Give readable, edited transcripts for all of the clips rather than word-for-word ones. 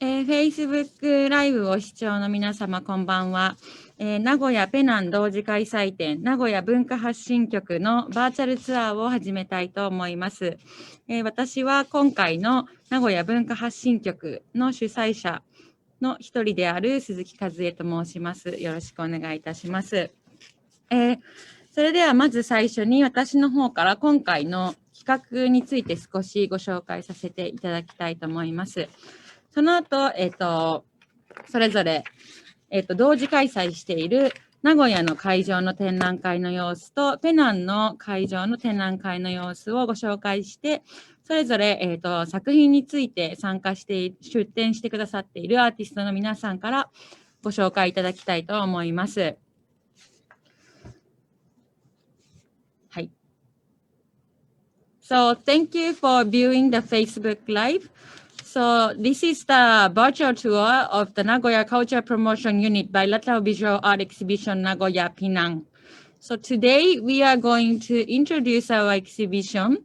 Facebook ライブを視聴の皆様、こんばんは。名古屋ペナン同時開催展、名古屋文化発信局のバーチャルツアーを始めたいと思います。私は今回の名古屋文化発信局の主催者の一人である鈴木和恵と申します。よろしくお願いいたします。それではまず最初に私の方から今回の企画について少しご紹介させていただきたいと思います。その後、それぞれ、同時開催している名古屋の会場の展覧会の様子と、ペナンの会場の展覧会の様子をご紹介して、それぞれ、作品について参加して、出展してくださっているアーティストの皆さんからご紹介いただきたいと思います。はい。So, thank you for viewing the Facebook Live.So this is the virtual tour of the Nagoya Culture Promotion Unit Bilateral Visual Art Exhibition Nagoya Penang. So today we are going to introduce our exhibition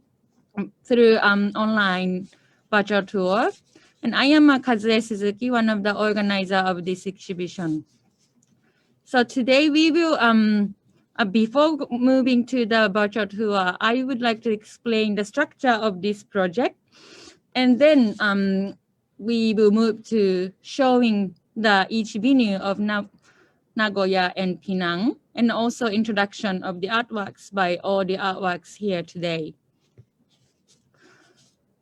through online virtual tour. And I am Kazue Suzuki, one of the organizers of this exhibition. So today we will, before moving to the virtual tour, I would like to explain the structure of this project.And then we will move to showing each venue of Nagoya and Penang, and also introduction of the artworks by all the artworks here today.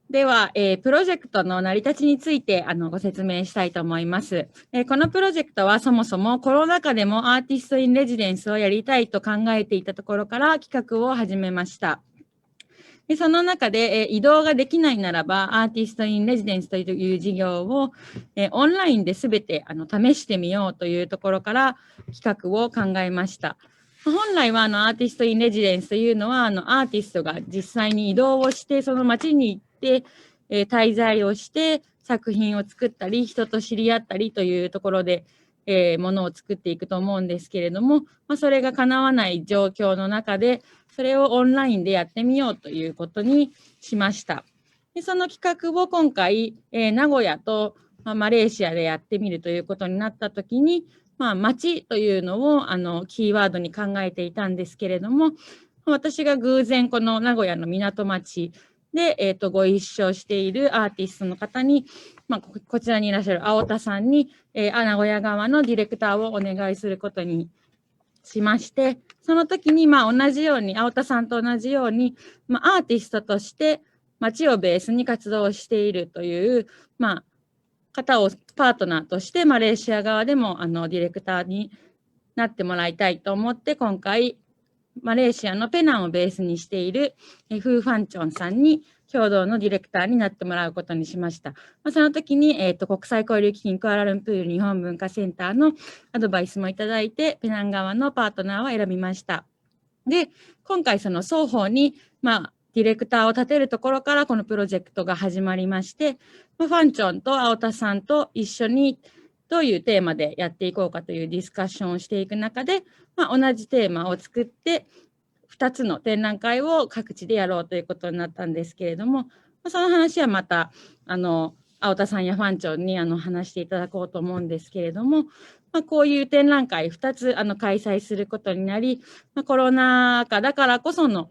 では、プロジェクトの成り立ちについてご説明したいと思います。このプロジェクトはそもそもコロナ禍でもアーティストインレジデンスをやりたいと考えていたところから企画を始めました。でその中で、移動ができないならば、アーティストインレジデンスという事業を、オンラインで全て試してみようというところから企画を考えました。本来はアーティストインレジデンスというのは、アーティストが実際に移動をして、その街に行って、滞在をして、作品を作ったり、人と知り合ったりというところで、ものを作っていくと思うんですけれども、それが叶わない状況の中で、それをオンラインでやってみようということにしました。でその企画を今回、名古屋と、マレーシアでやってみるということになったときに、街というのをキーワードに考えていたんですけれども、私が偶然この名古屋の港町で、ご一緒しているアーティストの方に、こちらにいらっしゃる青田さんに、名古屋側のディレクターをお願いすることにしまして、その時に同じように、青田さんと同じように、アーティストとして街をベースに活動しているという、方をパートナーとしてマレーシア側でもディレクターになってもらいたいと思って、今回、マレーシアのペナンをベースにしているファンチョンさんに共同のディレクターになってもらうことにしました。その時に、国際交流基金クアラルンプール日本文化センターのアドバイスもいただいて、ペナン側のパートナーを選びました。で、今回その双方に、ディレクターを立てるところからこのプロジェクトが始まりまして、ファンチョンと青田さんと一緒にどういうテーマでやっていこうかというディスカッションをしていく中で、同じテーマを作って、2つの展覧会を各地でやろうということになったんですけれども、その話はまた、青田さんやファンチョンに話していただこうと思うんですけれども、こういう展覧会2つ開催することになり、コロナ禍だからこその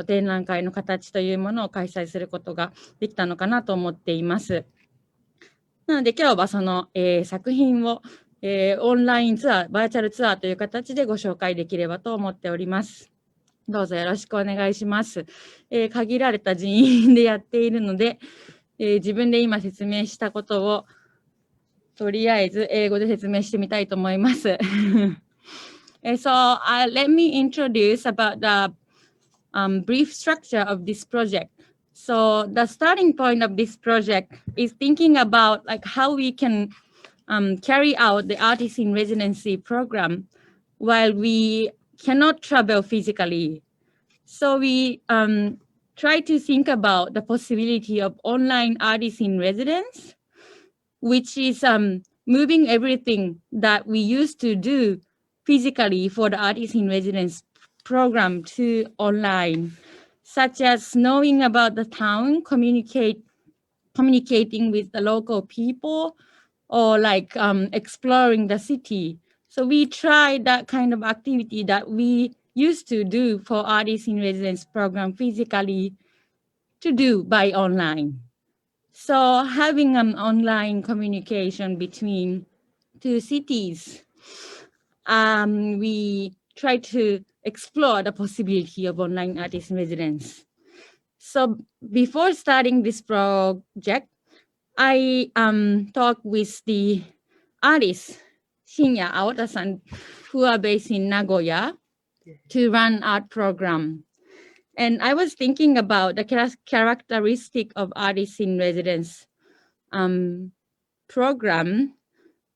展覧会の形というものを開催することができたのかなと思っています。なので今日はその、作品を、オンラインツアー、バーチャルツアーという形でご紹介できればと思っております。どうぞよろしくお願いします。限られた人員でやっているので、自分で今説明したことをとりあえず英語で説明してみたいと思います。So, let me introduce about the brief structure of this project. So, the starting point of this project is thinking about how we can carry out the artist in residency program while we cannot travel physically. So we try to think about the possibility of online artists in residence, which is moving everything that we used to do physically for the artist in residence program to online, such as knowing about the town, communicating with the local people, or like exploring the city. So we tried that kind of activity that we used to do for artists in residence program physically to do by online. So having an online communication between two cities, we try to explore the possibility of online artist in residence. So before starting this project, I talked with the artists, Shinya Aota-san, who are based in Nagoya, to run art program. And I was thinking about the characteristic of artists in residence program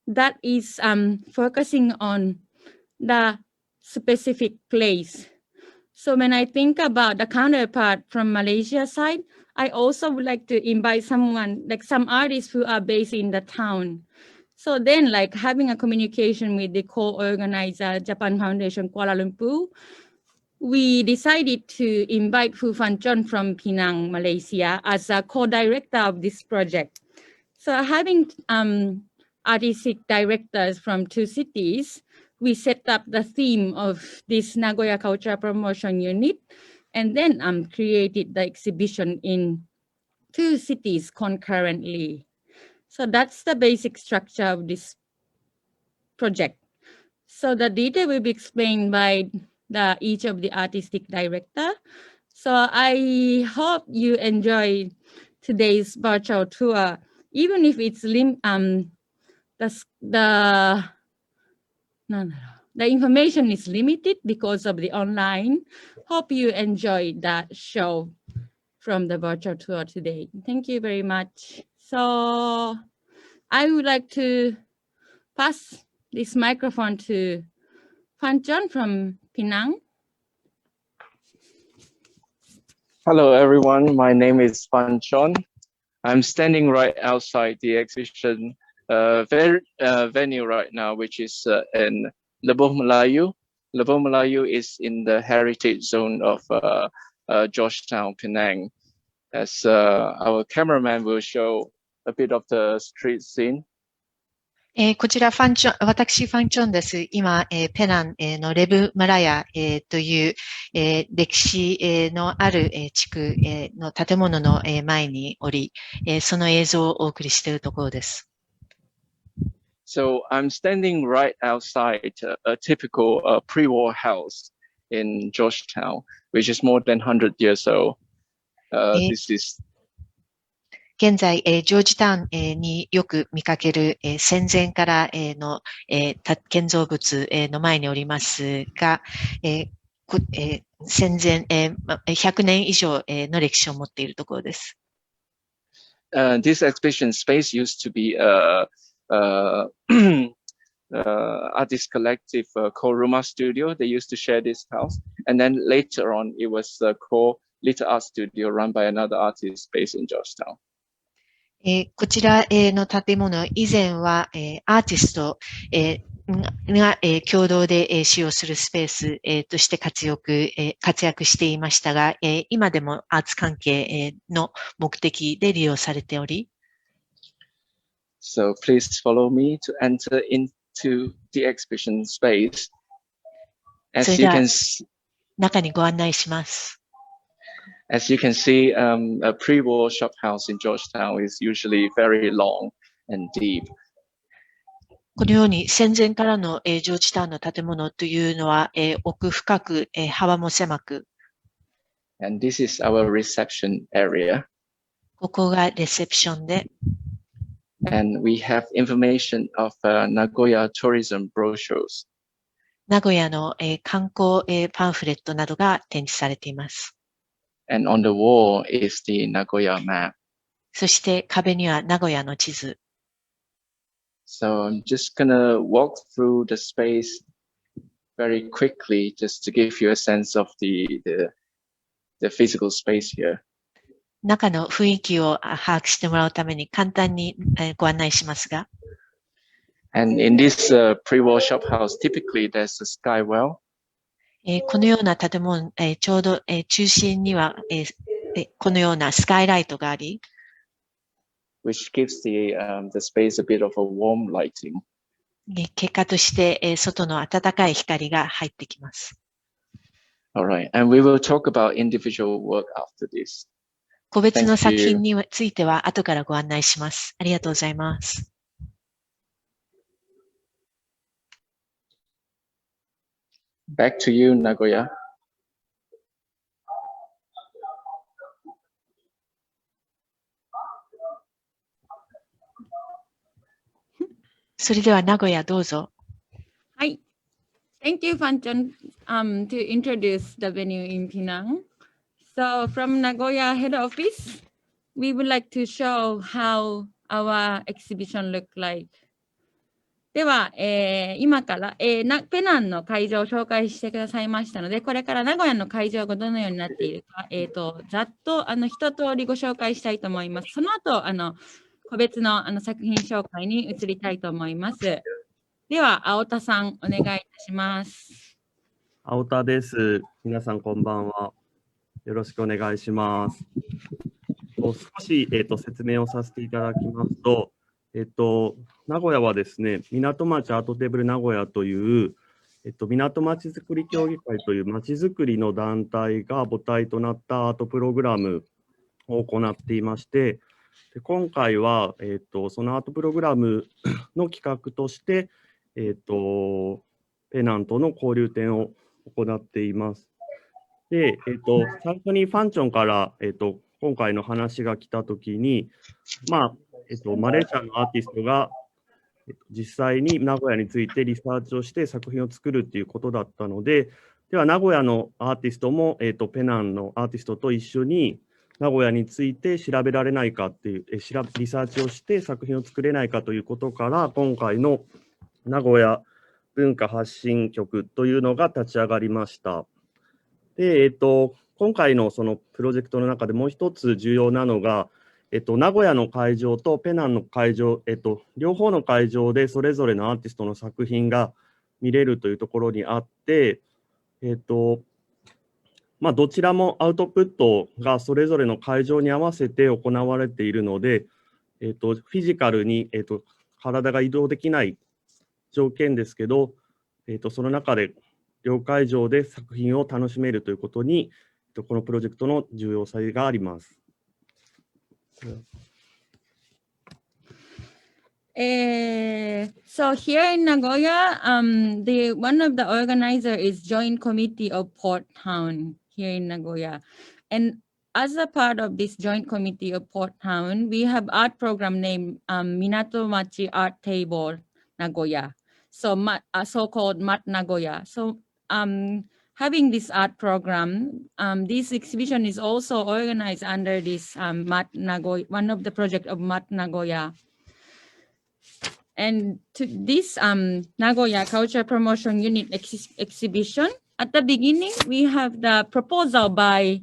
that is focusing on the specific place. So when I think about the counterpart from Malaysia side, I also would like to invite someone, like some artists who are based in the town. So then like having a communication with the co-organizer, Japan Foundation Kuala Lumpur, we decided to invite Fan Chon from Penang, Malaysia as a co-director of this project. So having artistic directors from two cities, we set up the theme of this Nagoya Culture Promotion Unit and then created the exhibition in two cities concurrently. So that's the basic structure of this project. So the detail will be explained by each of the artistic director. So I hope you enjoy today's virtual tour, even if it's the information is limited because of the online. Hope you enjoyed that show from the virtual tour today. Thank you very much. So I would like to pass this microphone to Fan Chon from Penang. Hello, everyone. My name is Fan Chon. I'm standing right outside the exhibition venue right now, which is in Leboh Melayu. Leboh Melayu is in the heritage zone of Georgetown, Penang. As our cameraman will show a bit of the street scene. こちら私ファンチョンです。今、ペナンのレブマラヤという歴史のある地区の建物の前におり、その映像をお送りしているところです。So I'm standing right outside a typical pre-war house in Georgetown, which is more than 100 years old. This is現在、ジョージタウンによく見かける戦前からの建造物の前におりますが、戦前100年以上の歴史を持っているところです。This exhibition space used to be artist collective Koruma studio. They used to share this house. And then later on, it was called Little Art Studio run by another artist based in Georgetown. こちらの建物、以前はアーティストが共同で使用するスペースとして活躍していましたが、今でもアーツ関係の目的で利用されており、So please follow me to enter into the exhibition space. As you can see, 中にご案内します。As you can see, a pre-war shop house in Georgetown is usually very long and deep. このように戦前からのジョージタウンの建物というのは奥深く幅も狭く。And this is our reception area. ここがレセプションで。And we have information of Nagoya tourism brochures. 名古屋の観光パンフレットなどが展示されています。And on the wall is the Nagoya map. そして壁には名古屋の地図。So I'm just gonna walk through the space very quickly just to give you a sense of the physical space here. 中の雰囲気を把握してもらうために簡単にご案内しますが。And in this pre-war shop house, typically there's a skywell. このような建物、ちょうど中心にはこのようなスカイライトがあり、which gives the space a bit of a warm lighting. 結果として、外の暖かい光が入ってきます。All right, and we will talk about individual work after this. 個別の作品については後からご案内します。ありがとうございます。Back to you, Nagoya. それでは名古屋どうぞ。はい。Thank you, Fan Chon, to introduce the venue in Penang. So from Nagoya head office, we would like to show how our exhibition look like. では、今から、ペナンの会場を紹介してくださいましたので、これから名古屋の会場がどのようになっているか、ざっと一通りご紹介したいと思います。その後、個別の作品紹介に移りたいと思います。では、青田さん、お願いいたします。青田です。皆さん、こんばんは。よろしくお願いします。少し、説明をさせていただきますと、名古屋はですね、港町アートテーブル名古屋という、港町づくり協議会という町づくりの団体が母体となったアートプログラムを行っていまして、で今回は、そのアートプログラムの企画として、ペナンとの交流展を行っています。で、最初にファンチョンから、今回の話が来たときに、マレーシアのアーティストが実際に名古屋についてリサーチをして作品を作るっていうことだったので、では名古屋のアーティストも、ペナンのアーティストと一緒に名古屋について調べられないかっていう、リサーチをして作品を作れないかということから、今回の名古屋文化発信局というのが立ち上がりました。で、今回のそのプロジェクトの中でもう一つ重要なのが、名古屋の会場とペナンの会場、両方の会場でそれぞれのアーティストの作品が見れるというところにあって、どちらもアウトプットがそれぞれの会場に合わせて行われているので、フィジカルに、体が移動できない条件ですけど、その中で両会場で作品を楽しめるということに、このプロジェクトの重要性があります。So here in Nagoya, one of the organizer is Joint Committee of Port Town here in Nagoya, and as a part of this Joint Committee of Port Town, we have art program named Minato Machi Art Table Nagoya, so-called Mat Nagoya. So having this art program, this exhibition is also organized under this Mat Nagoya, one of the project of Mat Nagoya. And to this Nagoya Culture Promotion Unit exhibition, at the beginning, we have the proposal by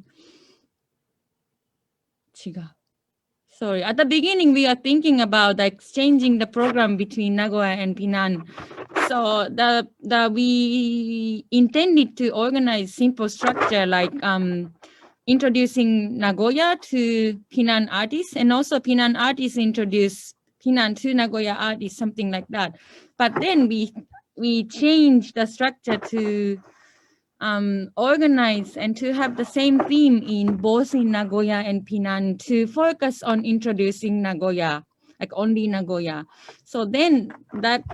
at the beginning, we are thinking about exchanging the program between Nagoya and Penang. So we intended to organize simple structure like introducing Nagoya to Penang artists, and also Penang artists introduce Penang to Nagoya artists, something like that. But then we changed the structure to organize and to have the same theme in both in Nagoya and Penang, to focus on introducing Nagoya, like only Nagoya. So then that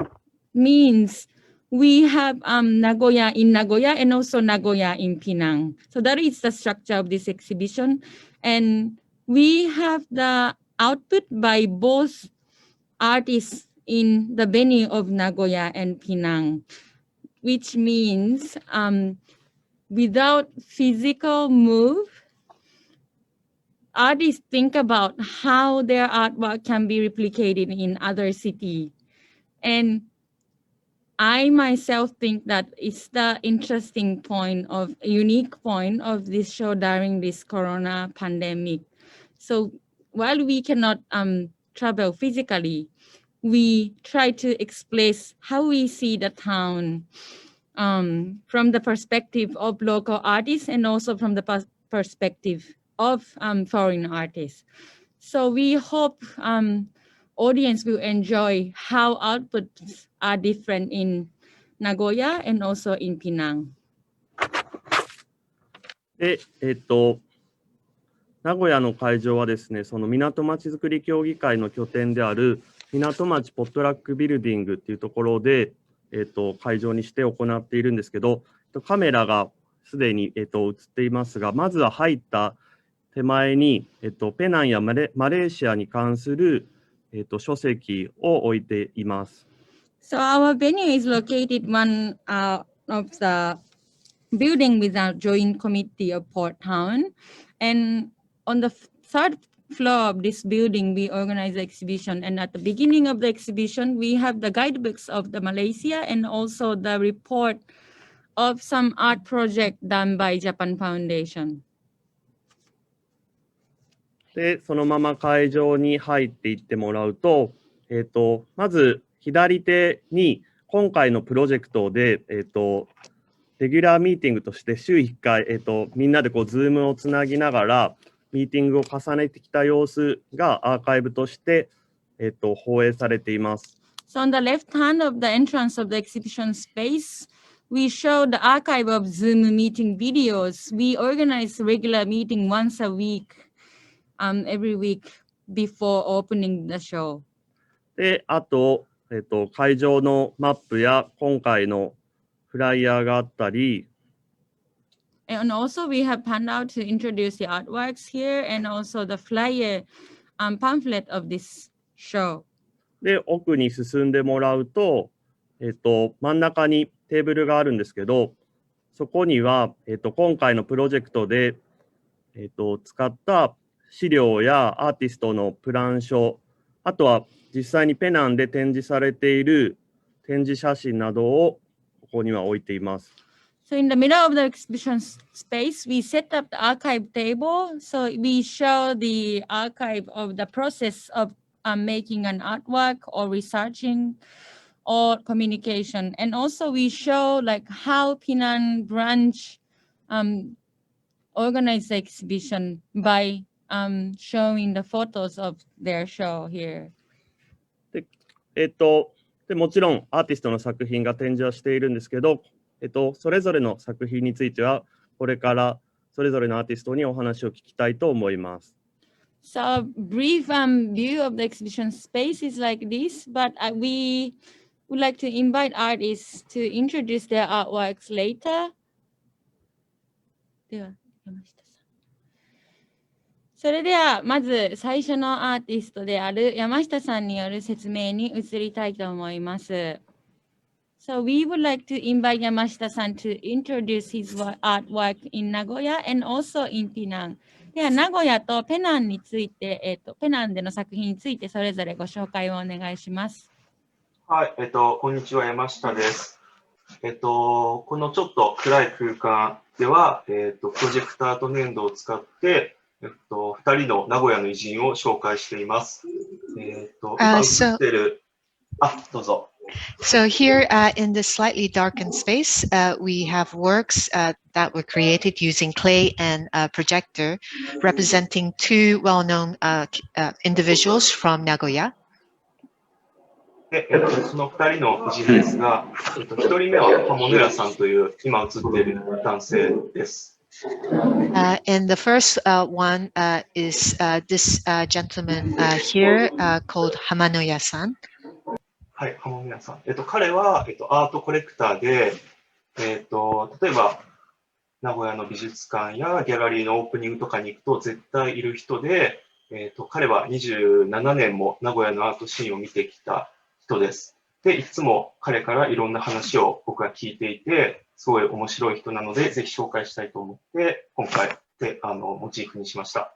means we have Nagoya in Nagoya and also Nagoya in Penang. So that is the structure of this exhibition. And we have the output by both artists in the venue of Nagoya and Penang, which means without physical move, artists think about how their artwork can be replicated in other cities. And I myself think that it's the interesting point of unique point of this show during this Corona pandemic. So while we cannot travel physically, we try to express how we see the town from the perspective of local artists and also from the perspective of foreign artists. So we hope audience will enjoy how outputs are different in Nagoya and also in Penang. で、名古屋の会場はですね、その港まちづくり協議会の拠点である港町ポットラックビルディングっていうところで、会場にして行っているんですけど、カメラがすでに、映っていますが、まずは入った手前に、ペナンやマレーシアに関する、書籍を置いています。So our venue is located one of the building with our joint committee of Port Town, and on the third floor of this building, we organize the exhibition. And at the beginning of the exhibition, we have the guidebooks of the Malaysia and also the report of some art project done by Japan Foundation. で、そのまま会場に入っていってもらうと、まず左手に今回のプロジェクトで、レギュラーミーティングとして週1回、みんなでこう、ズームをつなぎながら、ミーティングを重ねてきた様子がアーカイブとして、放映されています。So on the left hand of the entrance of the exhibition space, we show the archive of Zoom meeting videos. We organize regular meeting once a week, every week before opening the show. で、あと、会場のマップや今回のフライヤーがあったり、And also we have handout to introduce the artworks here and also the flyer pamphlet of this show. で、奥に進んでもらうと、真ん中にテーブルがあるんですけど、そこには、今回のプロジェクトで、使った資料やアーティストのプラン書、あとは実際にペナンで展示されている展示写真などをここには置いています。So in the middle of the exhibition space, we set up the archive table. So we show the archive of the process of making an artwork or researching or communication. And also we show like how Penang branch organized the exhibition by showing the photos of their show here. でもちろんアーティストの作品が展示はしているんですけど、それぞれの作品についてはこれからそれぞれのアーティストにお話を聞きたいと思います。So a brief view of the exhibition space is like this, but we would like to invite artists to introduce their artworks later. では、山下さん。それではまず最初のアーティストである山下さんによる説明に移りたいと思います。So we would like to invite Yamashita-san to introduce his artwork in Nagoya and also in Penang. では、名古屋とペナンについて、ペナンでの作品についてそれぞれご紹介をお願いします。はい、こんにちは、山下です。このちょっと暗い空間では、プロジェクターと粘土を使って、2人の名古屋の偉人を紹介しています。今映ってる、どうぞ。So here in this slightly darkened space, we have works that were created using clay and a projector, representing two well-known individuals from Nagoya. でその2人の偉人ですが、1人目は刃物屋さんという今映っている男性です。And the first one is this gentleman here called Hamanoya-san. はい、刃物屋さん。彼は、アートコレクターで、例えば、名古屋の美術館やギャラリーのオープニングとかに行くと絶対いる人で、彼は27年も名古屋のアートシーンを見てきた人です。で、いつも彼からいろんな話を僕は聞いていて、すごい面白い人なので、ぜひ紹介したいと思って、今回モチーフにしました。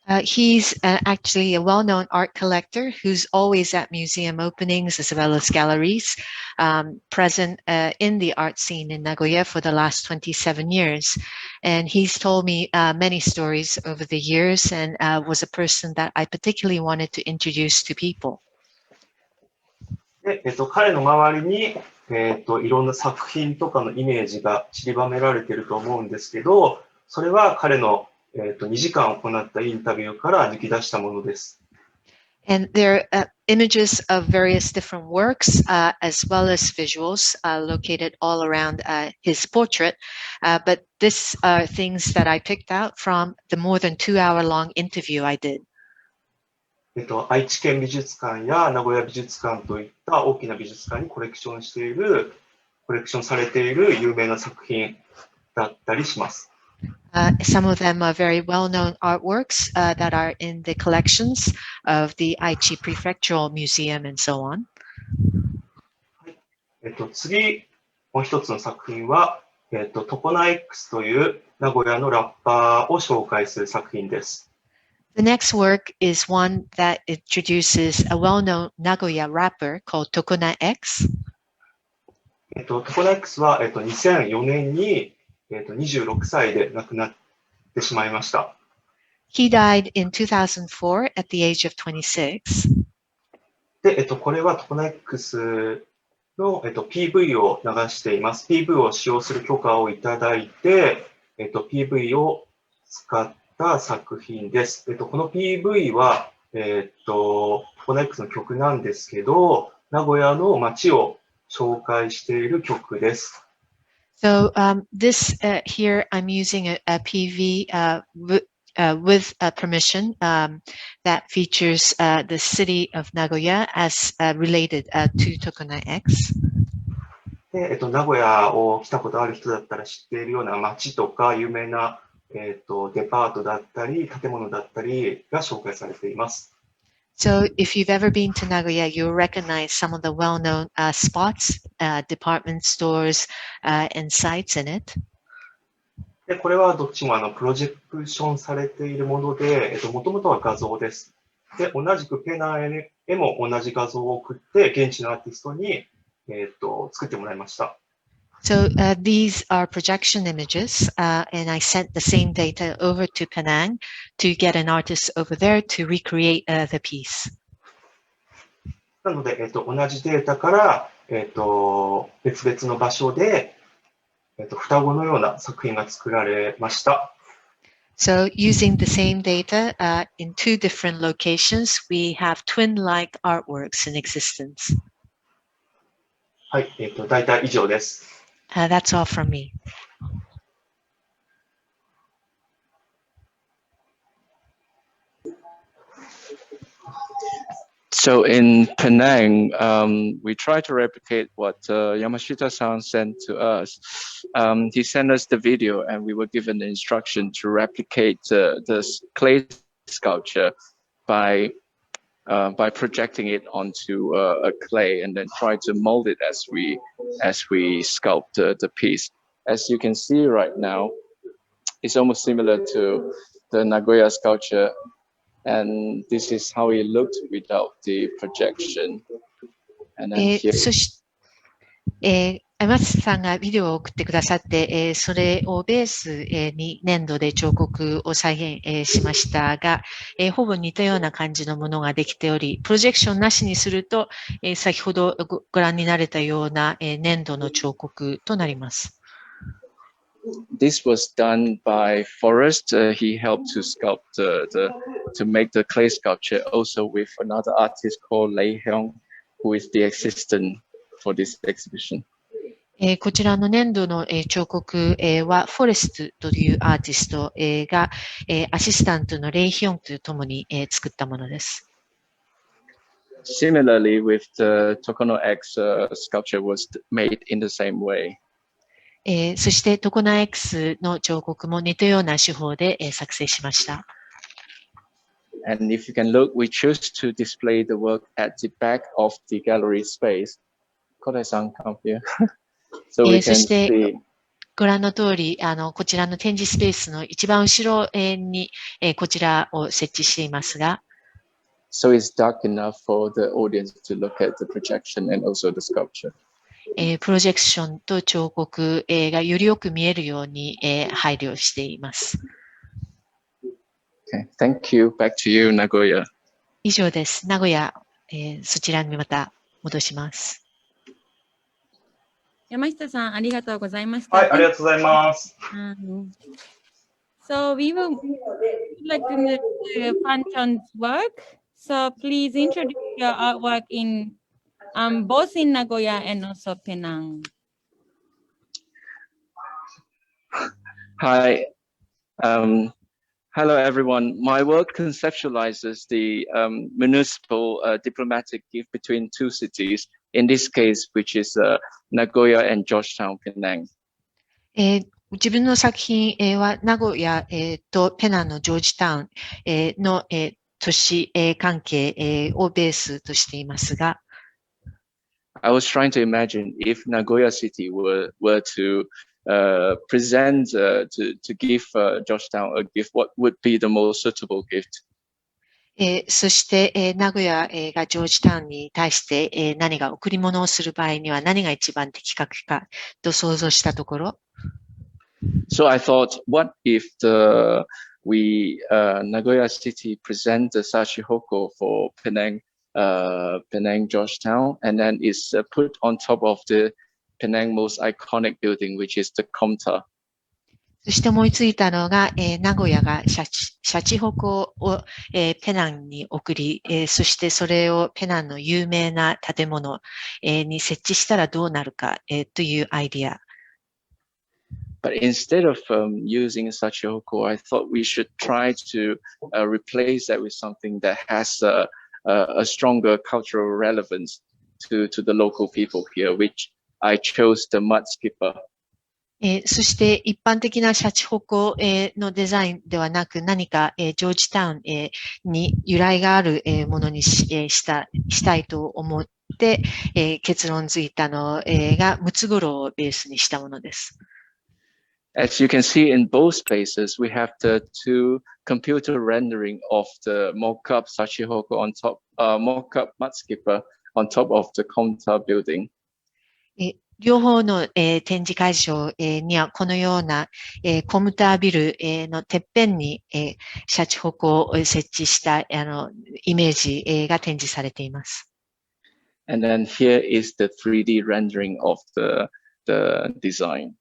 He's actually a well-known art collector who's always at museum openings as well as galleries, present in the art scene in Nagoya for the last 27 years. And he's told me many stories over the years and was a person that I particularly wanted to introduce to people. で彼の周りに、いろんな作品とかのイメージが散りばめられていると思うんですけど、それは彼の2時間行ったインタビューから抜き出したものです。And there are images of various different works, as well as visuals, located all around his portrait. But these are things that I picked out from the more than 2-hour-long interview I did. 愛知県美術館や名古屋美術館といった大きな美術館にコレクションされている有名な作品だったりします。Some of them are very well-known artworks that are in the collections of the Aichi Prefectural Museum and so on. 次、もう一つの作品は、トコナ X という名古屋のラッパーを紹介する作品です。The next work is one that introduces a well-known Nagoya rapper called Tokona X. トコナ X は、2004年に、26歳で亡くなってしまいました。He died in 2004 at the age of 26. で、これはトコナ X の、PV を流しています。PV を使用する許可をいただいて、PV を使った作品です。この PV は、トコナ X の曲なんですけど、名古屋の街を紹介している曲です。So this here I'm using a PV with permission that features the city of Nagoya as related to Tokona X. で、名古屋を来たことある人だったら知っているような街とか有名な、デパートだったり建物だったりが紹介されています。So if you've ever been to Nagoya, you'll recognize some of the well-known spots, department stores, and sites in it. で、これはどっちもプロジェクションされているもので、もともとは画像です。で、同じくペナンへも同じ画像を送って、現地のアーティストに、作ってもらいました。So these are projection images, and I sent the same data over to Penang to get an artist over there to recreate the piece. なので、同じデータから、別々の場所で、双子のような作品が作られました。So using the same data in two different locations, we have twin-like artworks in existence. はい、大体以上です。That's all from me. So in Penang, we try to replicate what Yamashita-san sent to us. He sent us the video, and we were given the instruction to replicate this clay sculpture by projecting it onto a clay and then try to mold it as we sculpt the piece. As you can see right now, it's almost similar to the Nagoya sculpture, and this is how it looked without the projection. And then here. そして、松さんがビデオを送ってくださって、それをベース、に粘土で彫刻を再現、しましたが、ほぼ似たような感じのものができており、プロジェクションなしにすると、先ほどご覧になれたような、粘土の彫刻となります。This was done by Forrest. He helped to sculpt to make the clay sculpture also with another artist called Lei Hyung, who is the assistant for this exhibition. こちらの粘土の彫刻はフォレストというアーティストがアシスタントのレイ・ヒョンとともに作ったものです。Similarly, with the Tokono X sculpture was made in the same way. そしてトコナ X の彫刻も似たような手法で作成しました。And if you can look, we choose to display the work at the back of the gallery space. Kodai-san, come here. So we can see. ご覧の通り、こちらの展示スペースの一番後ろにこちらを設置していますが、So it's dark enough for the audience to look at the projection and also the sculpture. プロジェクションと彫刻がよりよく見えるように配慮しています。Okay, thank you. Back to you, Nagoya. 以上です。名古屋、そちらにまた戻します。山下さん、ありがとうございました。はい、ありがとうございます。So we would like to know Fan Chon's work. So please introduce your artwork in both in Nagoya and also Penang. Hi. Hello, everyone. My work conceptualizes the municipal diplomatic gift between two cities, in this case, which is Nagoya and Georgetown, Penang. 自分の作品は名古屋とペナンのジョージタウンの都市関係をベースとしていますが、I was trying to imagine if Nagoya City were to present to give Georgetown a gift, what would be the most suitable gift? そして、名古屋がジョージタウンに対して、何が贈り物をする場合には何が一番的確かと想像したところ、So I thought, what if Nagoya City present the Sachihoko for Penang, Penang Georgetown, and then it's put on top of the Penang most iconic building, which is the Comta. そして思いついたのが、名古屋がシャチホコを、ペナンに送り、そしてそれをペナンの有名な建物、に設置したらどうなるか、というアイディア。But instead of using Sachihoko, I thought we should try to replace that with something that has a stronger cultural relevance to the local people here, which I chose the mud skipper. そして一般的なシャチホコのデザインではなく何かジョージタウンに由来があるものにしたいと思って結論づいたのがムツゴロウをベースにしたものです。As you can see in both spaces, we have the two computer rendering of the mock-up Sachihoko on top, mock-up mud skipper on top of the Comta building. 両方の、展示会場、にはこのような、コムタービル、のてっぺんに、シャチホコを設置したイメージ、が展示されています。And then here is the 3D rendering of the design.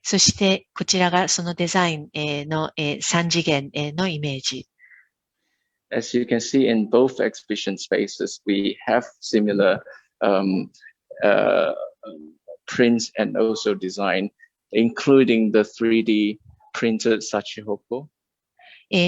そしてこちらがそのデザイン、の、3次元、のイメージ。As you can see in both exhibition spaces, we have similar prints and also design, including the 3D printed Sachihoko.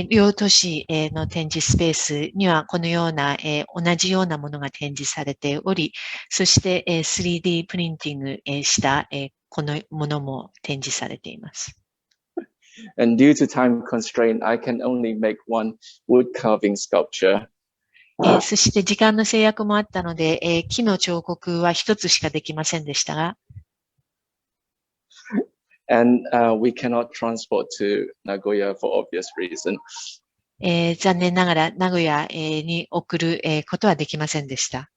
両都市の展示スペースにはこのような同じようなものが展示されており、そして3D プリンティングしたこのものも展示されています。And due to time constraint, I can only make one wood carving sculpture. そして時間の制約もあったので、木の彫刻は一つしかできませんでしたが、And we cannot transport to Nagoya for obvious reason. 残念ながら名古屋に送ることはできませんでした。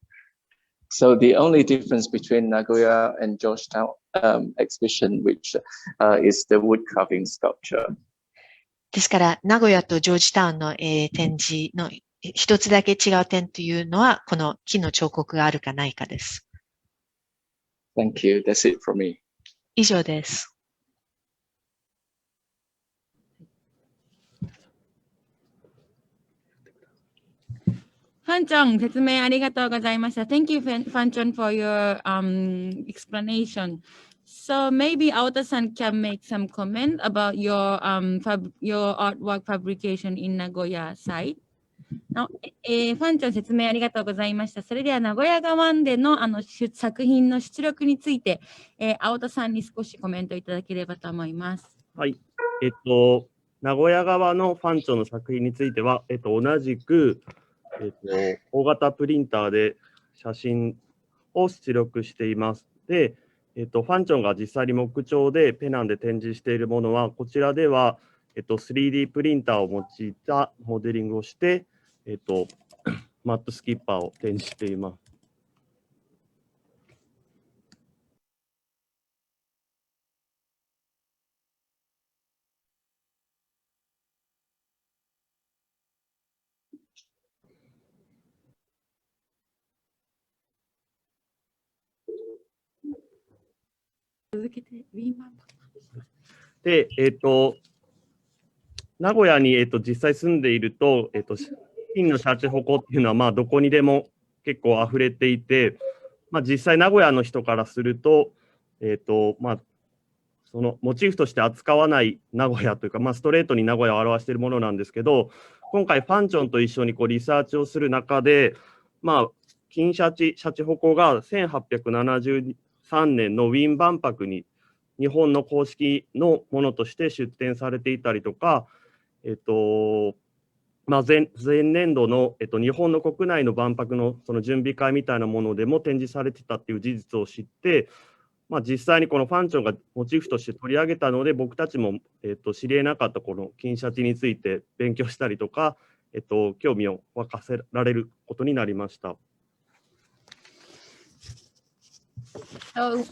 So the only difference between Nagoya and Georgetown exhibition, which is the wood carving sculpture. ですから、名古屋とジョージタウンの展示の一つだけ違う点というのは、この木の彫刻があるかないかです。Thank you. That's it from me. 以上です。ファンチョン、説明ありがとうございました。Thank you, Fan Chon, for your explanation. So maybe Aota-san can make some comment about your artwork fabrication in Nagoya site. ファンチョン説明ありがとうございました。それでは名古屋側での作品の出力について、青田さんに少しコメントいただければと思います。はい。名古屋側のファンチョンの作品については、同じく、大型プリンターで写真を出力しています。で、ファンチョンが実際に木彫でペナンで展示しているものは、こちらでは、3D プリンターを用いたモデリングをして、マットスキッパーを展示しています。続けて、ウィーマン。で、名古屋に、実際住んでいると、金のシャチホコっていうのは、まあ、どこにでも結構溢れていて、まあ、実際名古屋の人からすると、まあ、そのモチーフとして扱わない名古屋というか、まあ、ストレートに名古屋を表しているものなんですけど、今回ファンチョンと一緒にこうリサーチをする中で、まあ、金シャチホコが1873年のウィーン万博に日本の公式のものとして出展されていたりとか、まあ、前年度の、日本の国内の万博のその準備会みたいなものでも展示されてたっていう事実を知って、まあ、実際にこのファンチョンがモチーフとして取り上げたので、僕たちも、知り得なかったこの金シャチについて勉強したりとか、興味を湧かせられることになりました。So,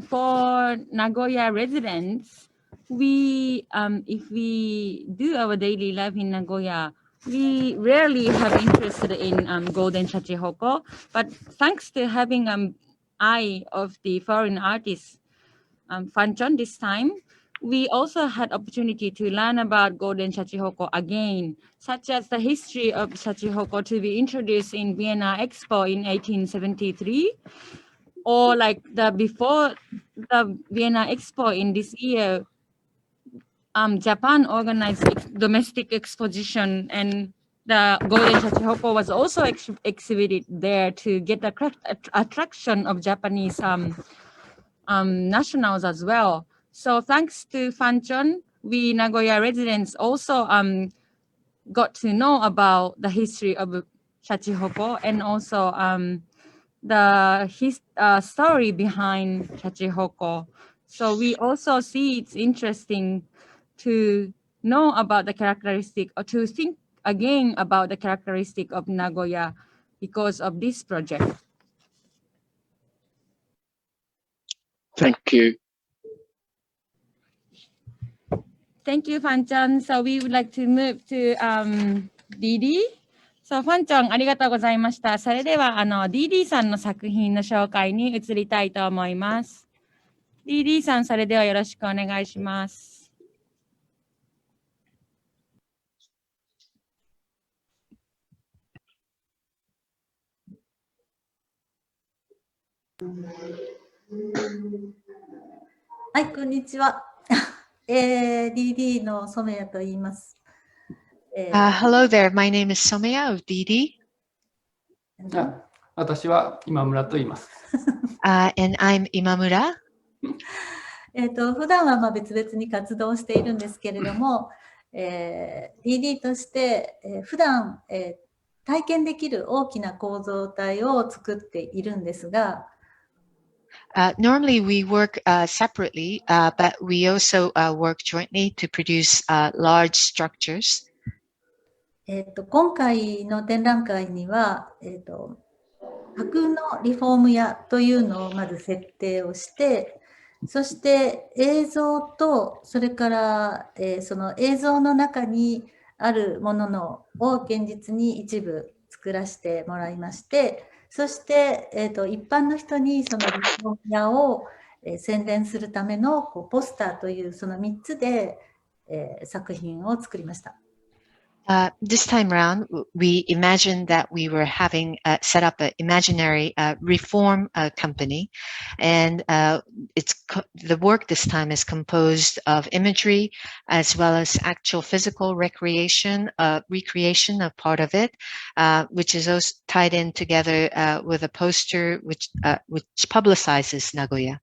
for Nagoya residents, if we do our daily life in Nagoya, we rarely have interest in golden shachihoko, but thanks to having eye of the foreign artist, Fan Chon this time, we also had opportunity to learn about golden shachihoko again, such as the history of shachihoko to be introduced in Vienna Expo in 1873, or like before the Vienna Expo in this year, Japan organized domestic exposition, and the golden shachihoko was also exhibited there to get the attraction of Japanese nationals as well. So thanks to Fan Chon, we Nagoya residents also got to know about the history of shachihoko and also the story behind shachihoko. So we also see it's interesting to know about the characteristic or to think again about the characteristic of Nagoya because of this project. Thank you. Thank you, Fan Chon. So we would like to move to Didi. So, ファンチョンありがとうございました。それではDD さんの作品の紹介に移りたいと思います。DD さん、それではよろしくお願いします。はい、こんにちは。DD のSomeyaと言います。Hello there, my name is Someya of DD. 私はImamuraと言います。And I'm Imamura. 普段は別々に活動しているんですけれども、DD として、普段、体験できる大きな構造体を作っているんですが、Normally we work separately, but we also work jointly to produce large structures. 今回の展覧会には、架空のリフォーム屋というのをまず設定をして、そして映像と、それから、その映像の中にあるものを現実に一部作らせてもらいまして、そして、一般の人にそのリフォーム屋を、宣伝するためのポスターというその3つで、作品を作りました。This time around, we imagined that we were having set up an imaginary reform company, and the work this time is composed of imagery as well as actual physical recreation of part of it, which is also tied in together with a poster which publicizes Nagoya.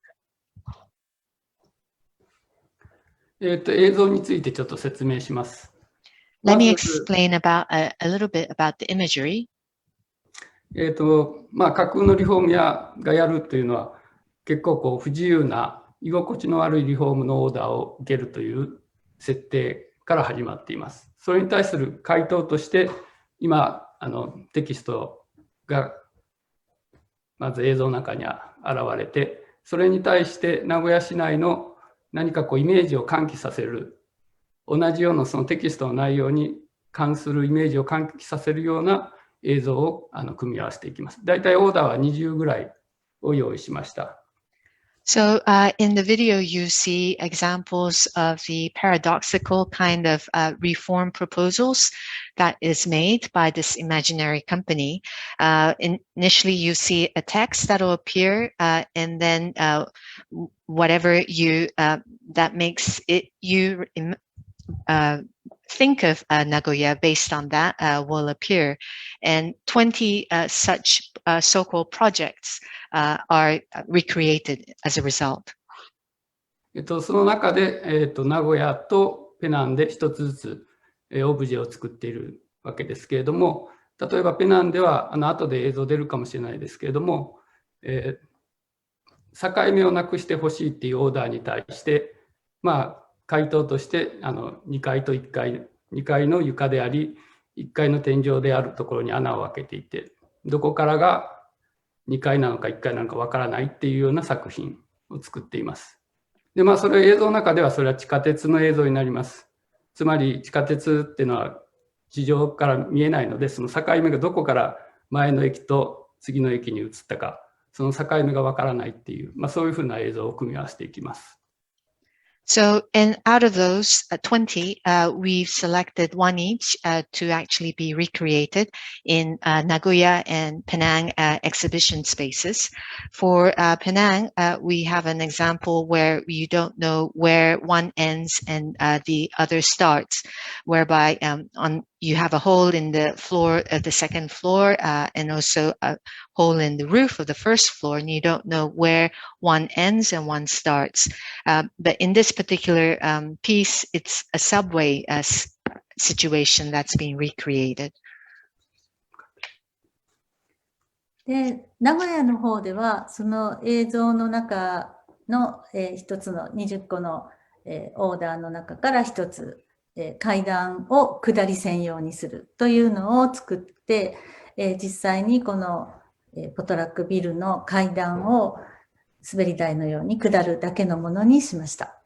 映像についてちょっと説明します。Let me explain about a little bit about the imagery. 架空のリフォーム屋がやるというのは結構不自由な居心地の悪いリフォームのオーダーを受けるという設定から始まっています。それに対する回答として今テキストがまず映像の中に現れて、それに対して名古屋市内の何かイメージを喚起させる、同じようなそのテキストの内容に関するイメージを喚起させるような映像を組み合わせていきます。だいたいオーダーは20ぐらいを用意しました。So in the video, you see examples of the paradoxical kind of reform proposals that is made by this imaginary company. Initially, you see a text that will appear, and then whatever you that makes it you think of Nagoya based on that will appear, and 20 such so-called projects are recreated as a result. その中で、名古屋とペナンで一つずつ、オブジェを作っているわけですけれども、例えばペナンでは後で映像出るかもしれないですけれども、境目をなくしてほしいっていうオーダーに対して、回答として2階と1階、2階の床であり、1階の天井であるところに穴を開けていて、どこからが2階なのか1階なのかわからないっていうような作品を作っています。で、それ映像の中ではそれは地下鉄の映像になります。つまり地下鉄っていうのは地上から見えないので、その境目がどこから前の駅と次の駅に移ったか、その境目がわからないっていう、そういうふうな映像を組み合わせていきます。So, and out of those 20, we've selected one each to actually be recreated in Nagoya and Penang exhibition spaces. For Penang, we have an example where you don't know where one ends and the other starts, whereby you have a hole in the floor of the second floor and also a hole in the roof of the first floor, and you don't know where one ends and one starts. But in this particular piece, it's a subway situation that's being recreated. で、名古屋の方では、その映像の中の一つの20個のオーダーの中から一つ階段を下り専用にするというのを作って、実際にこのポトラックビルの階段を滑り台のように下るだけのものにしました。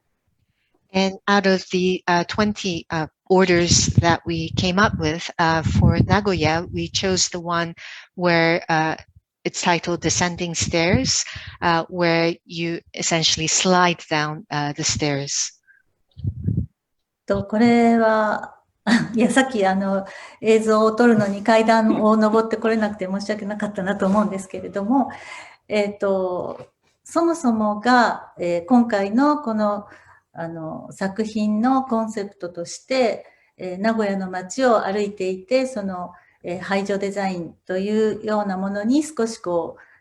And out of the 20 orders that we came up with for Nagoya, we chose the one where it's titled Descending Stairs, where you essentially slide down the stairs. これは、いや、さっき映像を撮るのに階段を登ってこれなくて申し訳なかったなと思うんですけれども、そもそもが、今回のこの作品のコンセプトとして、名古屋の街を歩いていて、その排除デザインというようなものに少し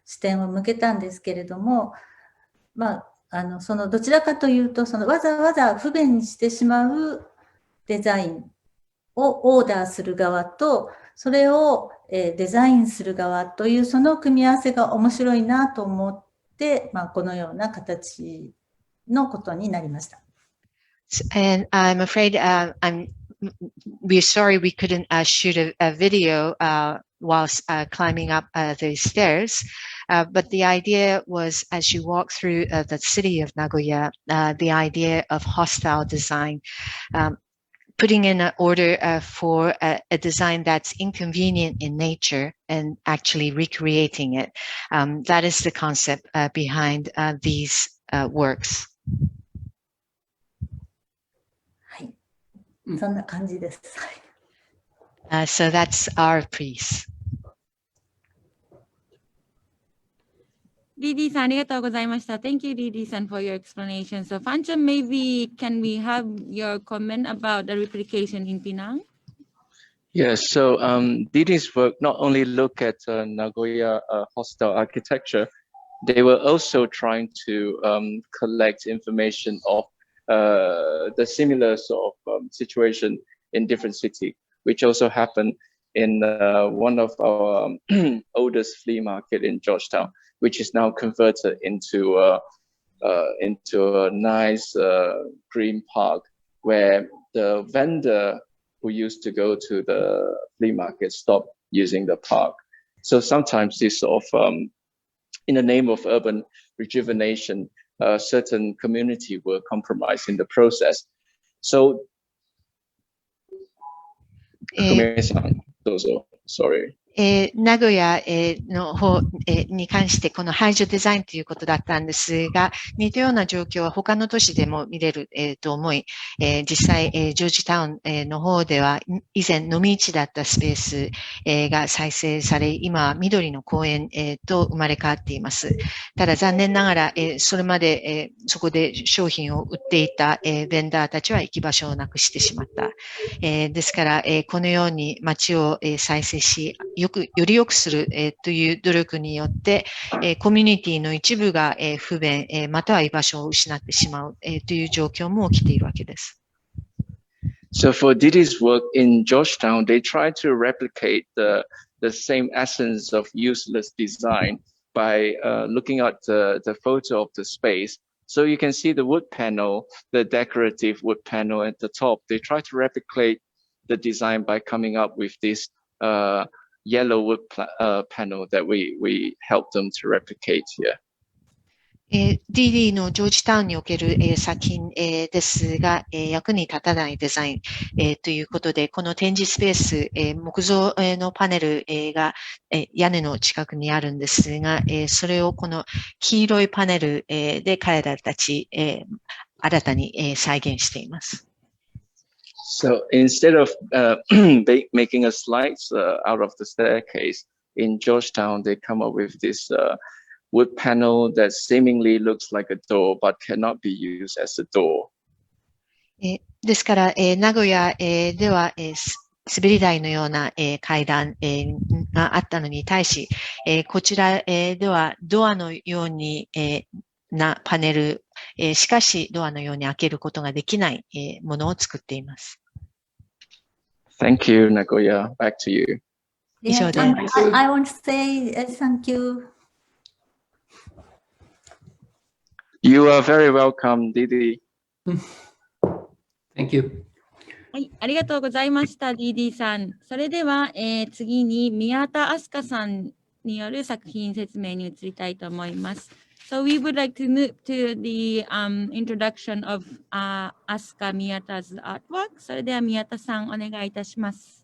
視点を向けたんですけれども、そのどちらかというと、わざわざ不便にしてしまうデザインをオーダーする側と、それをデザインする側というその組み合わせが面白いなと思って、このような形のことになりました。And I'm afraid we're sorry we couldn't shoot a video whilst climbing up the stairs. But the idea was, as you walk through the city of Nagoya, the idea of hostile design, putting in an order for a design that's inconvenient in nature and actually recreating it. That is the concept behind these works. そんな感じです。So that's our piece. リリーさん、ありがとうございました。Thank you, リリーさん, for your explanation. So, Fan Chon, maybe can we have your comment about the replication in Penang? Yes, so Didi's work not only look at Nagoya hostile architecture, they were also trying to collect information of the similar sort of situation in different cities, which also happened in one of our oldest flea market in Georgetown, which is now converted into a nice green park where the vendor who used to go to the flea market stopped using the park. So sometimes this sort of, in the name of urban rejuvenation, certain community were compromised in the process. So, sorry. 名古屋の方に関してこの排除デザインということだったんですが、似たような状況は他の都市でも見れると思い、実際ジョージタウンの方では以前飲み市だったスペースが再生され、今は緑の公園と生まれ変わっています。ただ残念ながらそれまでそこで商品を売っていたベンダーたちは行き場所をなくしてしまった。ですからこのように街を再生し、より良くするという努力によって、コミュニティの一部が不便、または居場所を失ってしまうという状況も起きているわけです。So for Didi's work in Georgetown, they try to replicate the same essence of useless design by looking at the photo of the space. So you can see the wood panel, the decorative wood panel at the top. They try to replicate the design by coming up with this yellow wood panel that we help them to replicate here. DD のジョージタウンにおける作品ですが、役に立たないデザインということで、この展示スペース、木造のパネルが屋根の近くにあるんですが、それをこの黄色いパネルで彼らたち新たに再現しています。So instead of making a slides out of the staircase in Georgetown, they come up with this wood panel that seemingly looks like a door but cannot be used as a door. ですから、名古屋では滑り台のような階段があったのに対し、こちらではドアのようになパネル、しかしドアのように開けることができないものを作っています。Thank you, Nagoya. Back to you. Yeah, I want to say thank you. You are very welcome, Didi. Thank you. はい、ありがとうございました、DD さん。それでは、次に宮田明日香さんによる作品説明に移りたいと思います。So we would like to move to the introduction of Asuka Miyata's artwork. それでは宮田さん、お願いいたします。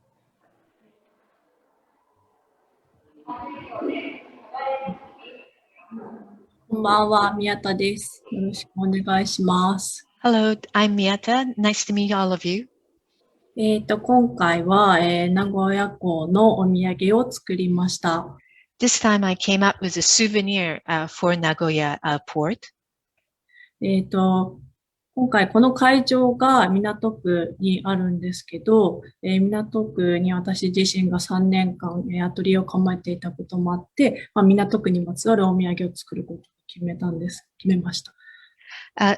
こんばんは、宮田です。よろしくお願いします。Hello, I'm Miyata. Nice to meet all of you. 今回は、名古屋港のお土産を作りました。This time I came up with a souvenir for Nagoya Port. 今回この会場が港区にあるんですけど、港区に私自身が3年間アトリエを構えていたこともあって、港区にまつわるお土産を作ることを決めました。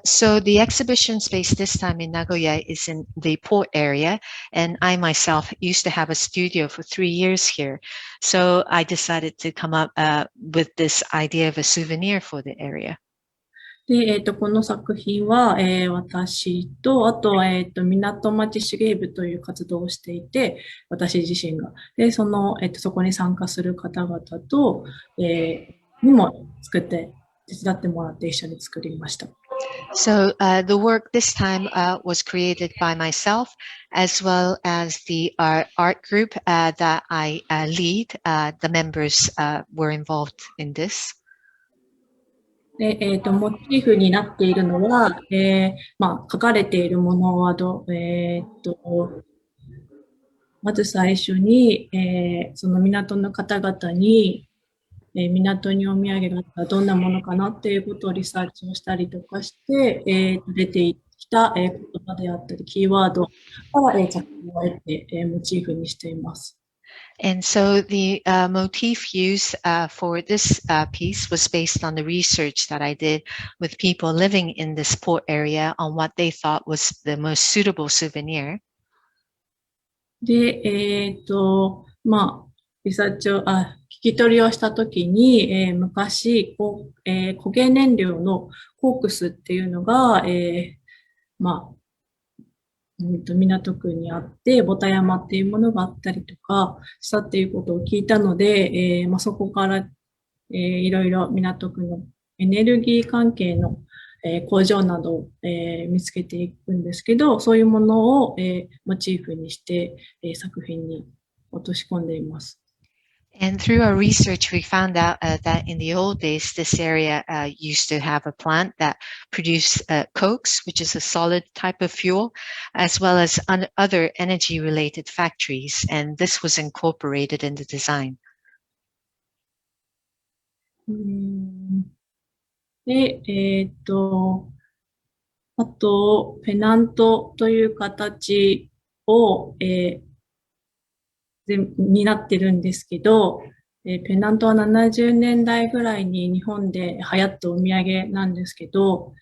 So the exhibition space this time in Nagoya is in the port area, and I myself used to have a studio for 3 years here. So I decided to come up with this idea of a souvenir for the area. で、この作品は、私と、あと、港町手芸部という活動をしていて、私自身が。で、そこに参加する方々と、にも手伝ってもらって一緒に作りました。So the work this time was created by myself, as well as the art group that I lead. The members were involved in this. で、モチーフになっているのは、書かれているものはまず最初に、その港の方々に、港にお土産があったらどんなものかなっていうことをリサーチをしたりとかして、出てきた、言葉であったり、キーワードから、着想を得て、モチーフにしています。And so the motif used for this piece was based on the research that I did with people living in this port area on what they thought was the most suitable souvenir. で、リサーチを、聞き取りをしたときに、昔、固形燃料のコークスっていうのが、港区にあって、ボタ山っていうものがあったりとかしたっていうことを聞いたので、そこから、いろいろ港区のエネルギー関係の、工場などを、見つけていくんですけど、そういうものを、モチーフにして、作品に落とし込んでいます。And through our research, we found out that in the old days, this area used to have a plant that produced cokes, which is a solid type of fuel, as well as other energy-related factories. And this was incorporated in the design. で、あと、ペナントという形を、になってるんですけど、ペナントは70年代ぐらいに日本で流行ったお土産なんですけど、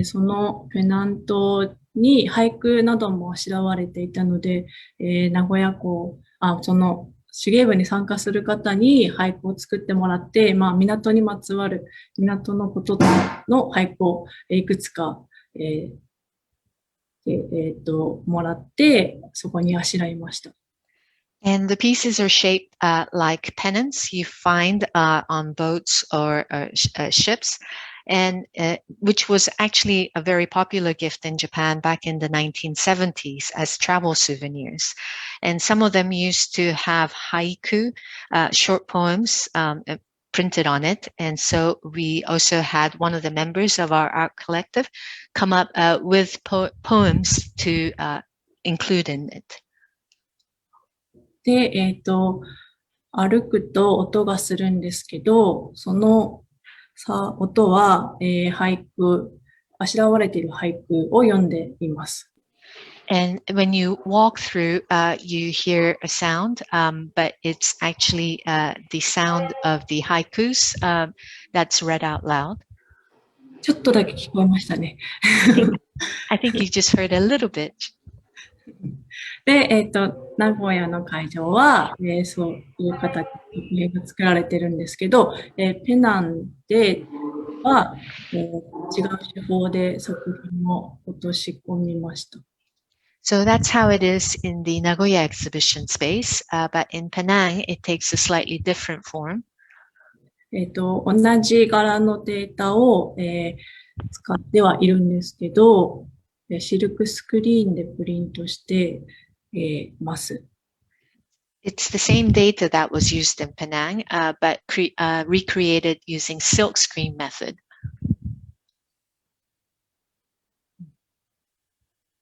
そのペナントに俳句などもあしらわれていたので、名古屋港、その手芸部に参加する方に俳句を作ってもらって、港にまつわる港のことの俳句をいくつか、もらって、そこにあしらいました。And the pieces are shaped like pennants you find on boats or ships, and which was actually a very popular gift in Japan back in the 1970s as travel souvenirs. And some of them used to have haiku, short poems, printed on it. And so we also had one of the members of our art collective come up with poems to include in it. で、歩くと音がするんですけど、その音は、俳句、あしらわれている俳句を読んでいます。And when you walk through, you hear a sound, but it's actually the sound of the haikus that's read out loud. ちょっとだけ聞こえましたね。I think you just heard a little bit. で、名古屋の会場は、そういう形で作られてるんですけど、ペナンでは、違う手法で作品を落とし込みました。So that's how it is in the Nagoya exhibition space, but in Penang, it takes a slightly different form. 同じ柄のデータを、使ってはいるんですけど、シルクスクリーンでプリントしてます。It's the same data that was used in Penang, but recreated using silk screen method.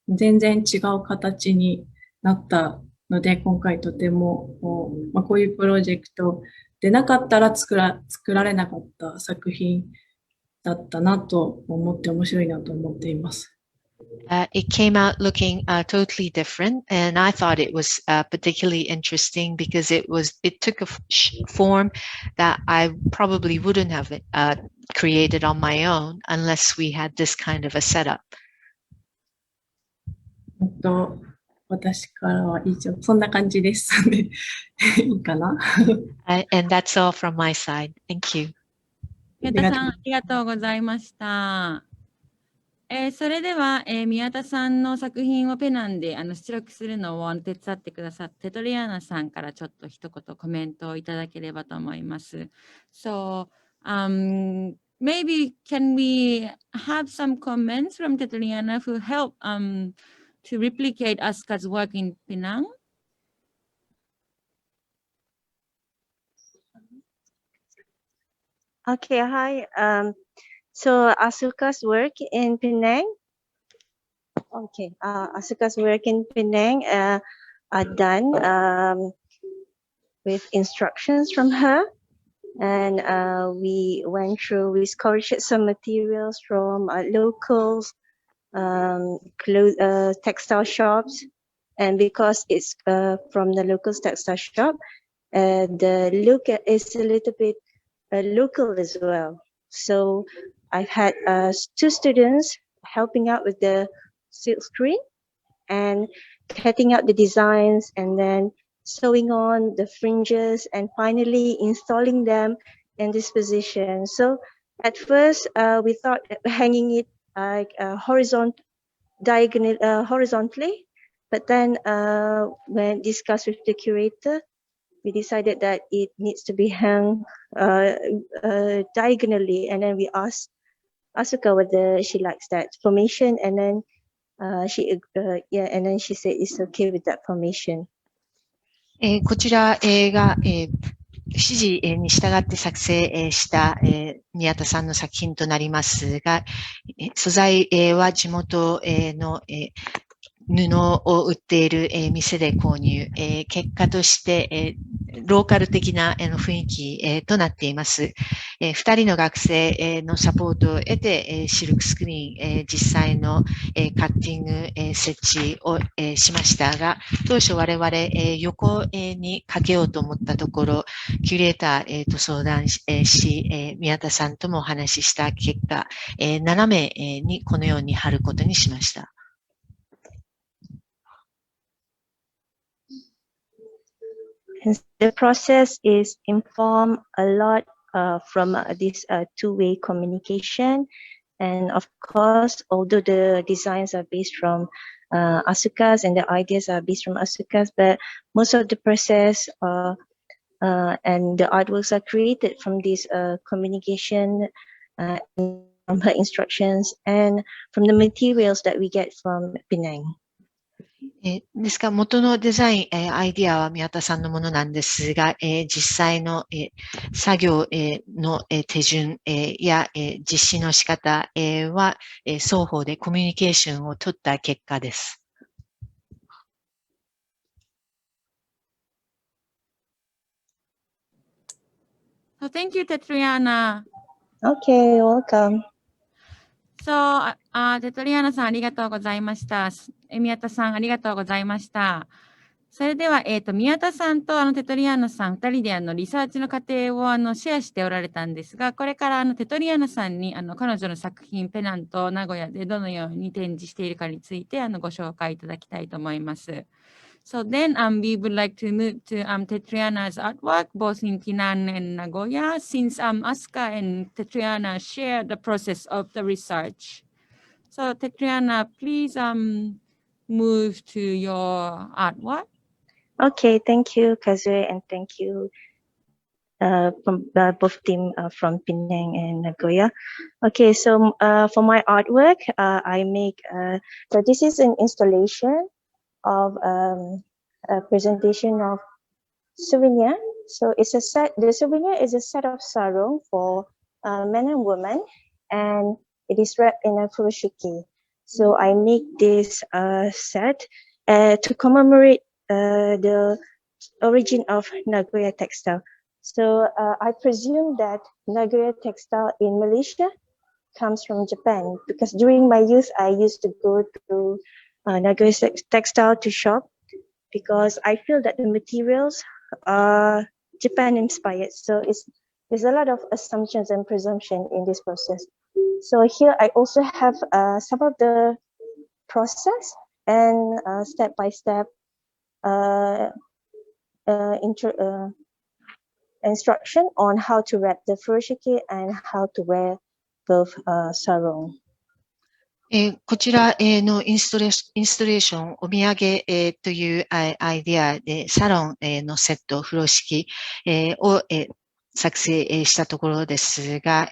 全然違う形になったので、今回とても、こういうプロジェクトでなかったら作られなかった作品だったなと思って面白いなと思っています。It came out looking totally different, and I thought it was particularly interesting because it took a form that I probably wouldn't have created on my own unless we had this kind of a setup. 私からは以上、そんな感じです。いいかなAnd that's all from my side. Thank you. 宮田さん、ありがとうございました。それでは、宮田さんの作品をペナンで出力するのを手伝ってくださったテトリアーナさんからちょっと一言コメントをいただければと思います。So, maybe can we have some comments from Tetriana who help to replicate Asuka's work in Penang? Okay, hi. So Asuka's work in Penang. Okay, Asuka's work in Penang are done with instructions from her, and we scoured some materials from locals, textile shops, and because it's from the local textile shop, the look is a little bit local as well. So I've had 2 students helping out with the silk screen and cutting out the designs and then sewing on the fringes and finally installing them in this position. So at first we thought hanging it like horizontally, but then when discussed with the curator, we decided that it needs to be hung diagonally, and then we asked Asuka whether she likes that formation, and then she said it's okay with that formation. こちらが、指示に従って作成した宮田さんの作品となりますが、素材は地元の布を売っている店で購入、結果としてローカル的な雰囲気となっています。2人の学生のサポートを得てシルクスクリーン実際のカッティング設置をしましたが、当初我々横にかけようと思ったところ、キュレーターと相談し、宮田さんともお話しした結果、斜めにこのように貼ることにしました。The process is informed a lot from this two-way communication. And of course, although the designs are based from Asuka's and the ideas are based from Asuka's, but most of the process and the artworks are created from this communication from her instructions and from the materials that we get from Penang. ですから元のデザイン、アイディアは宮田さんのものなんですが、実際の作業の手順や実施の仕方は双方でコミュニケーションを取った結果です。So thank you, Tetriana. Okay, welcome. So, テトリアナさんありがとうございました。宮田さんありがとうございました。それでは、宮田さんとテトリアナさん2人でリサーチの過程をシェアしておられたんですが、これからテトリアナさんに彼女の作品ペナンと名古屋でどのように展示しているかについてご紹介いただきたいと思います。So then we would like to move to Tetriana's artwork both in Penang and Nagoya since Asuka and Tetriana share the process of the research. So Tetriana, please move to your artwork. Okay, thank you, Kazue, and thank you from both team from Penang and Nagoya. Okay, so for my artwork, I make, so this is an installation of a presentation of souvenir. So it's a set, the souvenir is a set of sarong for men and women, and it is wrapped in a furoshiki. So I make this set to commemorate the origin of Nagoya textile. So I presume that Nagoya textile in Malaysia comes from Japan, because during my youth I used to go to Nagoya textile to shop, because I feel that the materials are Japan inspired. So there's a lot of assumptions and presumption in this process. So here I also have some of the process and step-by-step instruction on how to wrap the furoshiki and how to wear both sarong. こちらのインストレーション、お土産というアイディアで、サロンのセット、風呂敷を作成したところですが、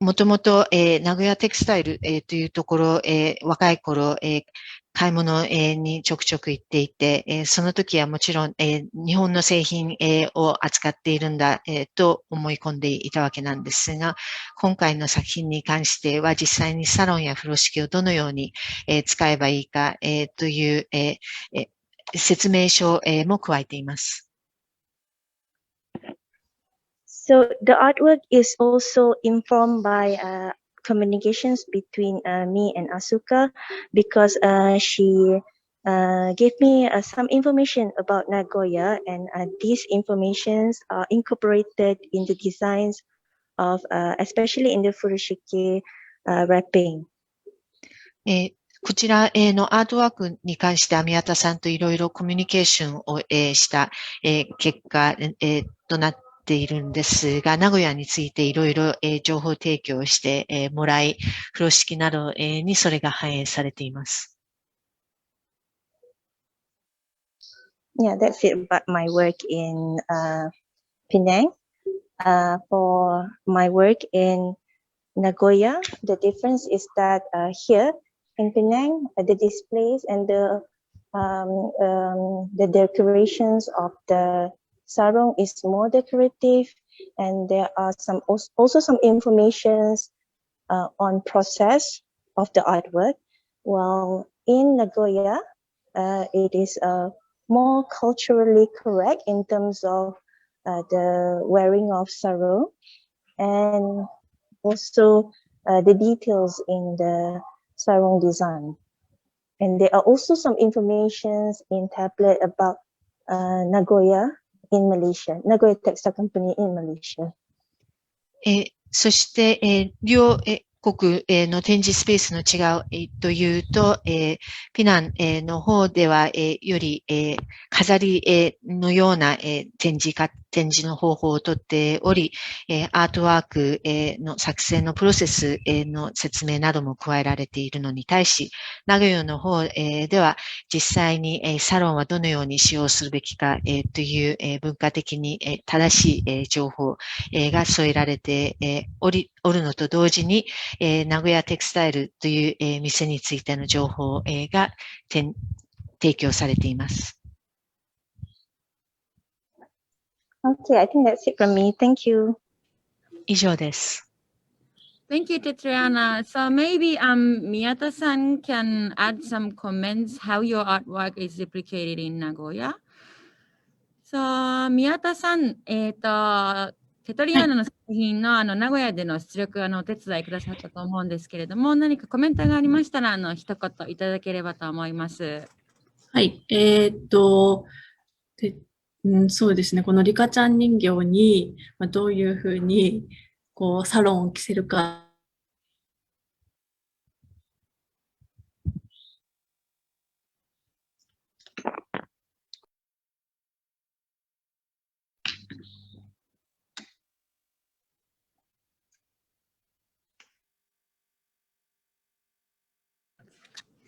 もともと名古屋テクスタイルというところ、若い頃、買い物にちょくちょく行っていて、その時はもちろん日本の製品を扱っているんだと思い込んでいたわけなんですが、今回の作品に関しては実際にサロンや風呂敷をどのように使えばいいかという説明書も加えています。So the artwork is also informed by communications between me and Asuka, because she gave me some information about Nagoya, and these informations are incorporated in the designs of especially in the furoshiki wrapping. こちらのアートワークに関しては宮田さんといろいろコミュニケーションをした結果となっているんですが、名古屋についていろいろ情報提供してもらい、風呂敷などにそれが反映されています。Yeah, that's it about my work in Penang. For my work in Nagoya, the difference is that here in Penang, the displays and the the decorations of the sarong is more decorative, and there are also some informations on process of the artwork. While in Nagoya, it is more culturally correct in terms of the wearing of sarong, and also the details in the sarong design. And there are also some informations in tablet about Nagoya in Malaysia, Nagoya Textile Company in Malaysia. そして、両国の展示スペースの違うというと、ピナンの方ではより飾りのような展示の方法をとっており、アートワークの作成のプロセスの説明なども加えられているのに対し、名古屋の方では実際にサロンはどのように使用するべきかという文化的に正しい情報が添えられておるのと同時に、名古屋テクスタイルという店についての情報が提供されています。Okay, I think that's it from me. Thank you. 以上です。Thank you, Tetriana. So maybe Miyata-san can add some comments how your artwork is replicated in Nagoya. So Miyata-san, テトリアーナの作品の名古屋での出力お手伝いくださったと思うんですけれども、何かコメントがありましたら一言いただければと思います。はい。そうですね。このリカちゃん人形にどういうふうにサロンを着せるか。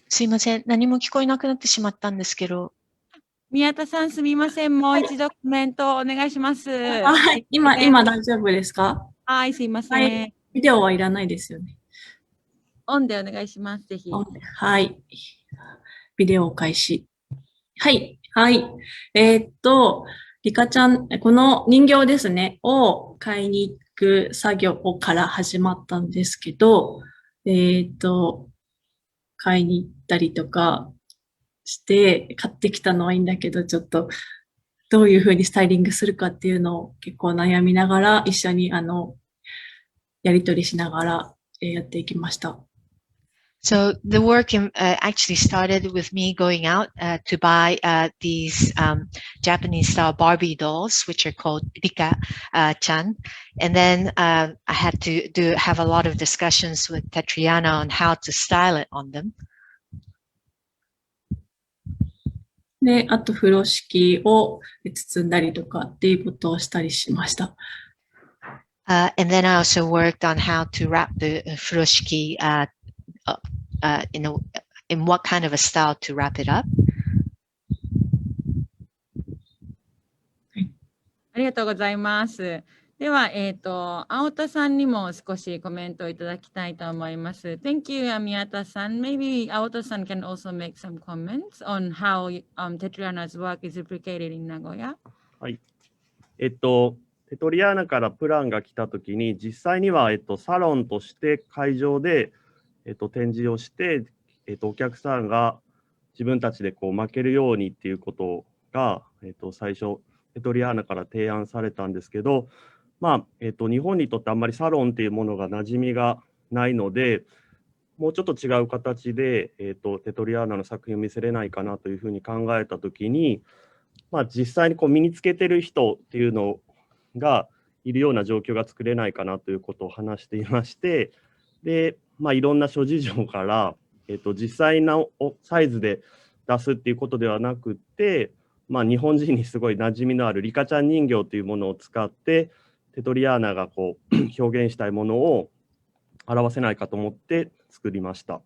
すいません。何も聞こえなくなってしまったんですけど。宮田さんすみません。もう一度コメントお願いします。はい。今大丈夫ですか？はい、すいません。はい。ビデオはいらないですよね。オンでお願いします。ぜひ。はい。ビデオ開始。はい。はい。リカちゃん、この人形ですね、を買いに行く作業から始まったんですけど、買いに行ったりとかして、買ってきたのはいいんだけど、ちょっとどういうふうにスタイリングするかっていうのを結構悩みながら、一緒にやり取りしながらやっていきました。So the work actually started with me going out to buy these Japanese-style Barbie dolls, which are called Rika-chan. And then I had to have a lot of discussions with Tetriana on how to style it on them. で、あと風呂敷を包んだりとかっていうことをしたりしました。And then I also worked on how to wrap the furoshiki in what kind of a style to wrap it up. ありがとうございます。では、青田さんにも少しコメントをいただきたいと思います。Thank you, Miyata-san. Maybe 青田さん can also make some comments on how Tetriana's work is replicated in Nagoya. はい。テトリアーナからプランが来たときに、実際には、サロンとして会場で、展示をして、お客さんが自分たちで巻けるようにっていうことが、最初、テトリアーナから提案されたんですけど、日本にとってあんまりサロンっていうものが馴染みがないので、もうちょっと違う形で、テトリアーナの作品を見せれないかなというふうに考えたときに、実際に身につけてる人っていうのがいるような状況が作れないかなということを話していまして、で、いろんな諸事情から、実際のサイズで出すっていうことではなくって、日本人にすごい馴染みのあるリカちゃん人形というものを使って、テトリアーナが表現したいものを表せないかと思って作りました。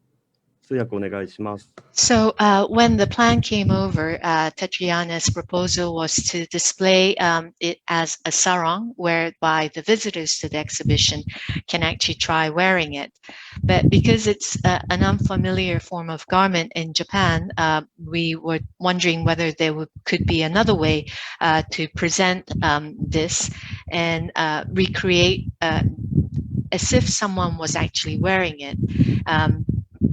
通訳お願いします。So when the plan came over, Tetriana's proposal was to display it as a sarong, whereby the visitors to the exhibition can actually try wearing it. But because it's an unfamiliar form of garment in Japan, we were wondering whether there could be another way to present this and recreate as if someone was actually wearing it.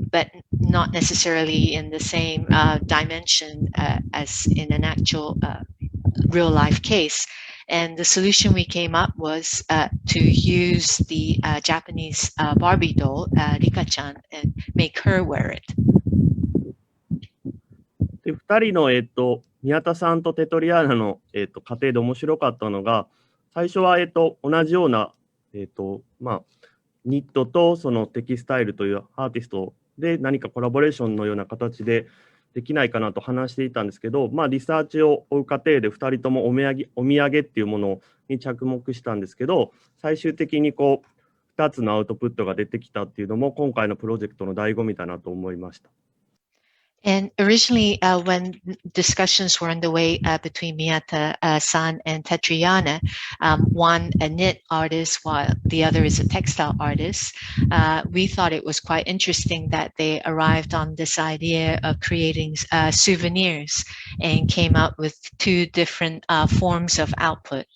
But not necessarily in the same dimension as in an actual real life case. And the solution we came up was to use the Japanese Barbie doll, Rika-chan, and make her wear it. で、2人の、宮田さんとテトリアーナの、過程で面白かったのが、最初は、同じような、ニットとそのテキスタイルというアーティストで何かコラボレーションのような形でできないかなと話していたんですけど、リサーチを追う過程で2人ともお土産っていうものに着目したんですけど、最終的にこう2つのアウトプットが出てきたっていうのも今回のプロジェクトの醍醐味だなと思いました。And originally, when discussions were underway between Miyata-san and Tetriana, one a knit artist while the other is a textile artist, we thought it was quite interesting that they arrived on this idea of creating souvenirs and came up with two different forms of output.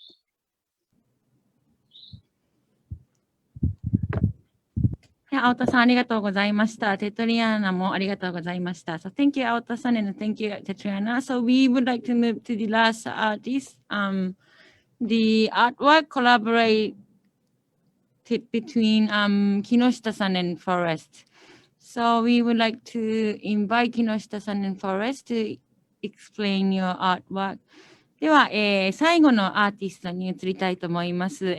Aota-san, ありがとうございました。テトリアナもありがとうございました。So thank you, Aota-san, and thank you, Tetriana. So we would like to move to the last artist. The artwork collaborated between Kinoshita-san and Forrest. So we would like to invite Kinoshita-san and Forrest to explain your artwork. では、最後のアーティストに移りたいと思います。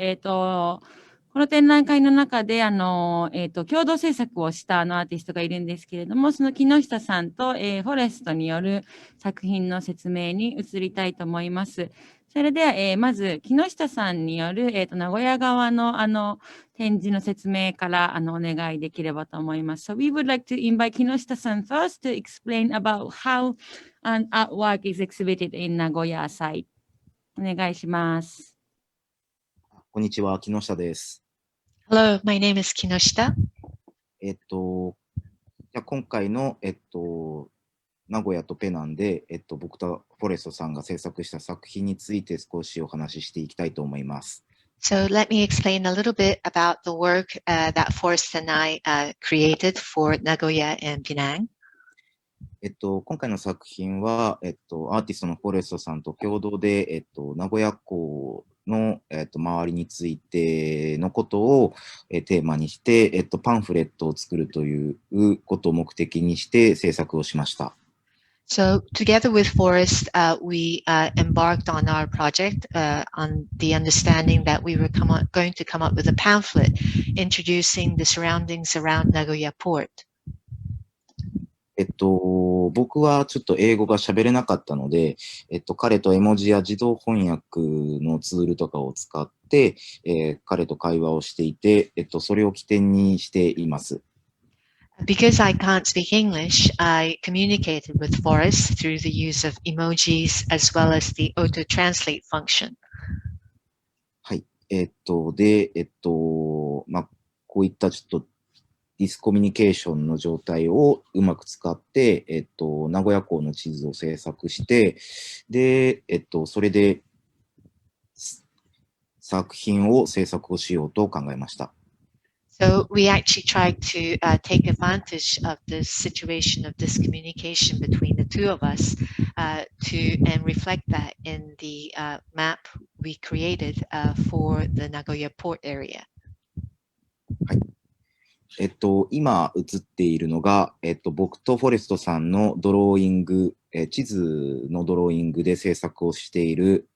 この展覧会の中で、共同制作をしたアーティストがいるんですけれども、その木下さんと、フォレストによる作品の説明に移りたいと思います。それでは、まず、木下さんによる、名古屋側の、展示の説明から、お願いできればと思います。So we would like to invite 木下さん first to explain about how an artwork is exhibited in Nagoya site. お願いします。こんにちは、木下です。Hello, my name is Kinoshita. じゃ今回の、名古屋とペナンで、僕とフォレストさんが制作した作品について少しお話ししていきたいと思います。So let me explain a little bit about the work that Forrest and I created for Nagoya and Penang. 今回の作品は、アーティストのフォレストさんと共同で、名古屋港の、周りについてのことを、テーマにして、パンフレットを作るということを目的にして制作をしました。So together with Forrest, we embarked on our project on the understanding that we were going to come up with a pamphlet introducing the surroundings around Nagoya Port. 僕はちょっと英語が喋れなかったので、彼と絵文字や自動翻訳のツールとかを使って、彼と会話をしていて、それを起点にしています。Because I can't speak English, I communicated with Forrest through the use of emojis as well as the auto-translate function. はい。で、こういったちょっとディスコミュニケーションの状態をうまく使って、名古屋港の地図を制作して、で、それで作品を制作をしようと考えました。So we actually tried to take advantage of this situation of this communication between the two of us and reflect that in the map we created for the Nagoya Port area. はい。今映っているのが、僕とフォレストさんのドローイング、地図のドローイングで制作をしている、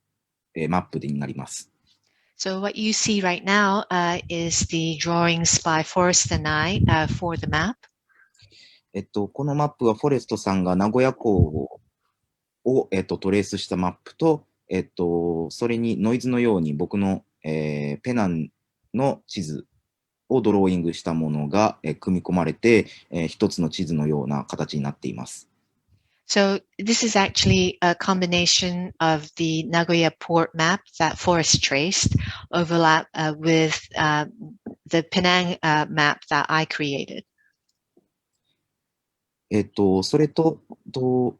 マップになります。So what you see right now is the drawings by Forrest and I for the map. このマップはフォレストさんが名古屋港を、トレースしたマップと、それにノイズのように僕の、ペナンの地図をドローイングしたものが、組み込まれて、一つの地図のような形になっています。So this is actually a combination of the Nagoya Port map that Forrest traced overlap with the Penang map that I created. それと、同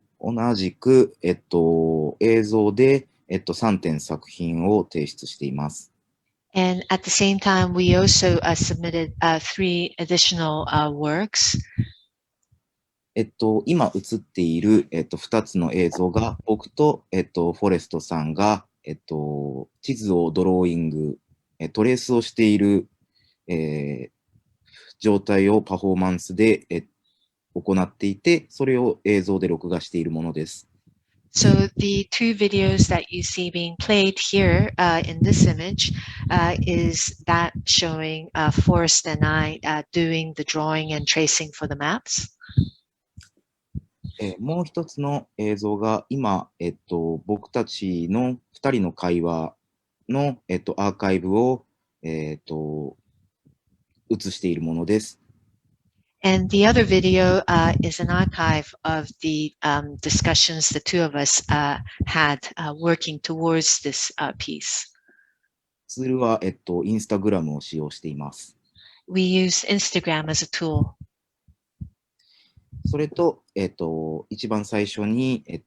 じく、映像で、3点作品を提出しています。And at the same time, we also submitted 3 additional works. 今映っている、2つの映像が、僕と、フォレストさんが、地図をドローイング、トレースをしている、状態をパフォーマンスで、行っていて、それを映像で録画しているものです。So the 2 videos that you see being played here in this image is that showing Forrest and I doing the drawing and tracing for the maps. もう一つの映像が今、僕たちの2人の会話の、アーカイブを、映しているものです。And the other video is an archive of the discussions the 2 of us had working towards this piece. ツールは、インスタグラムを使用しています。We use Instagram as a tool. それと、一番最初に、映っ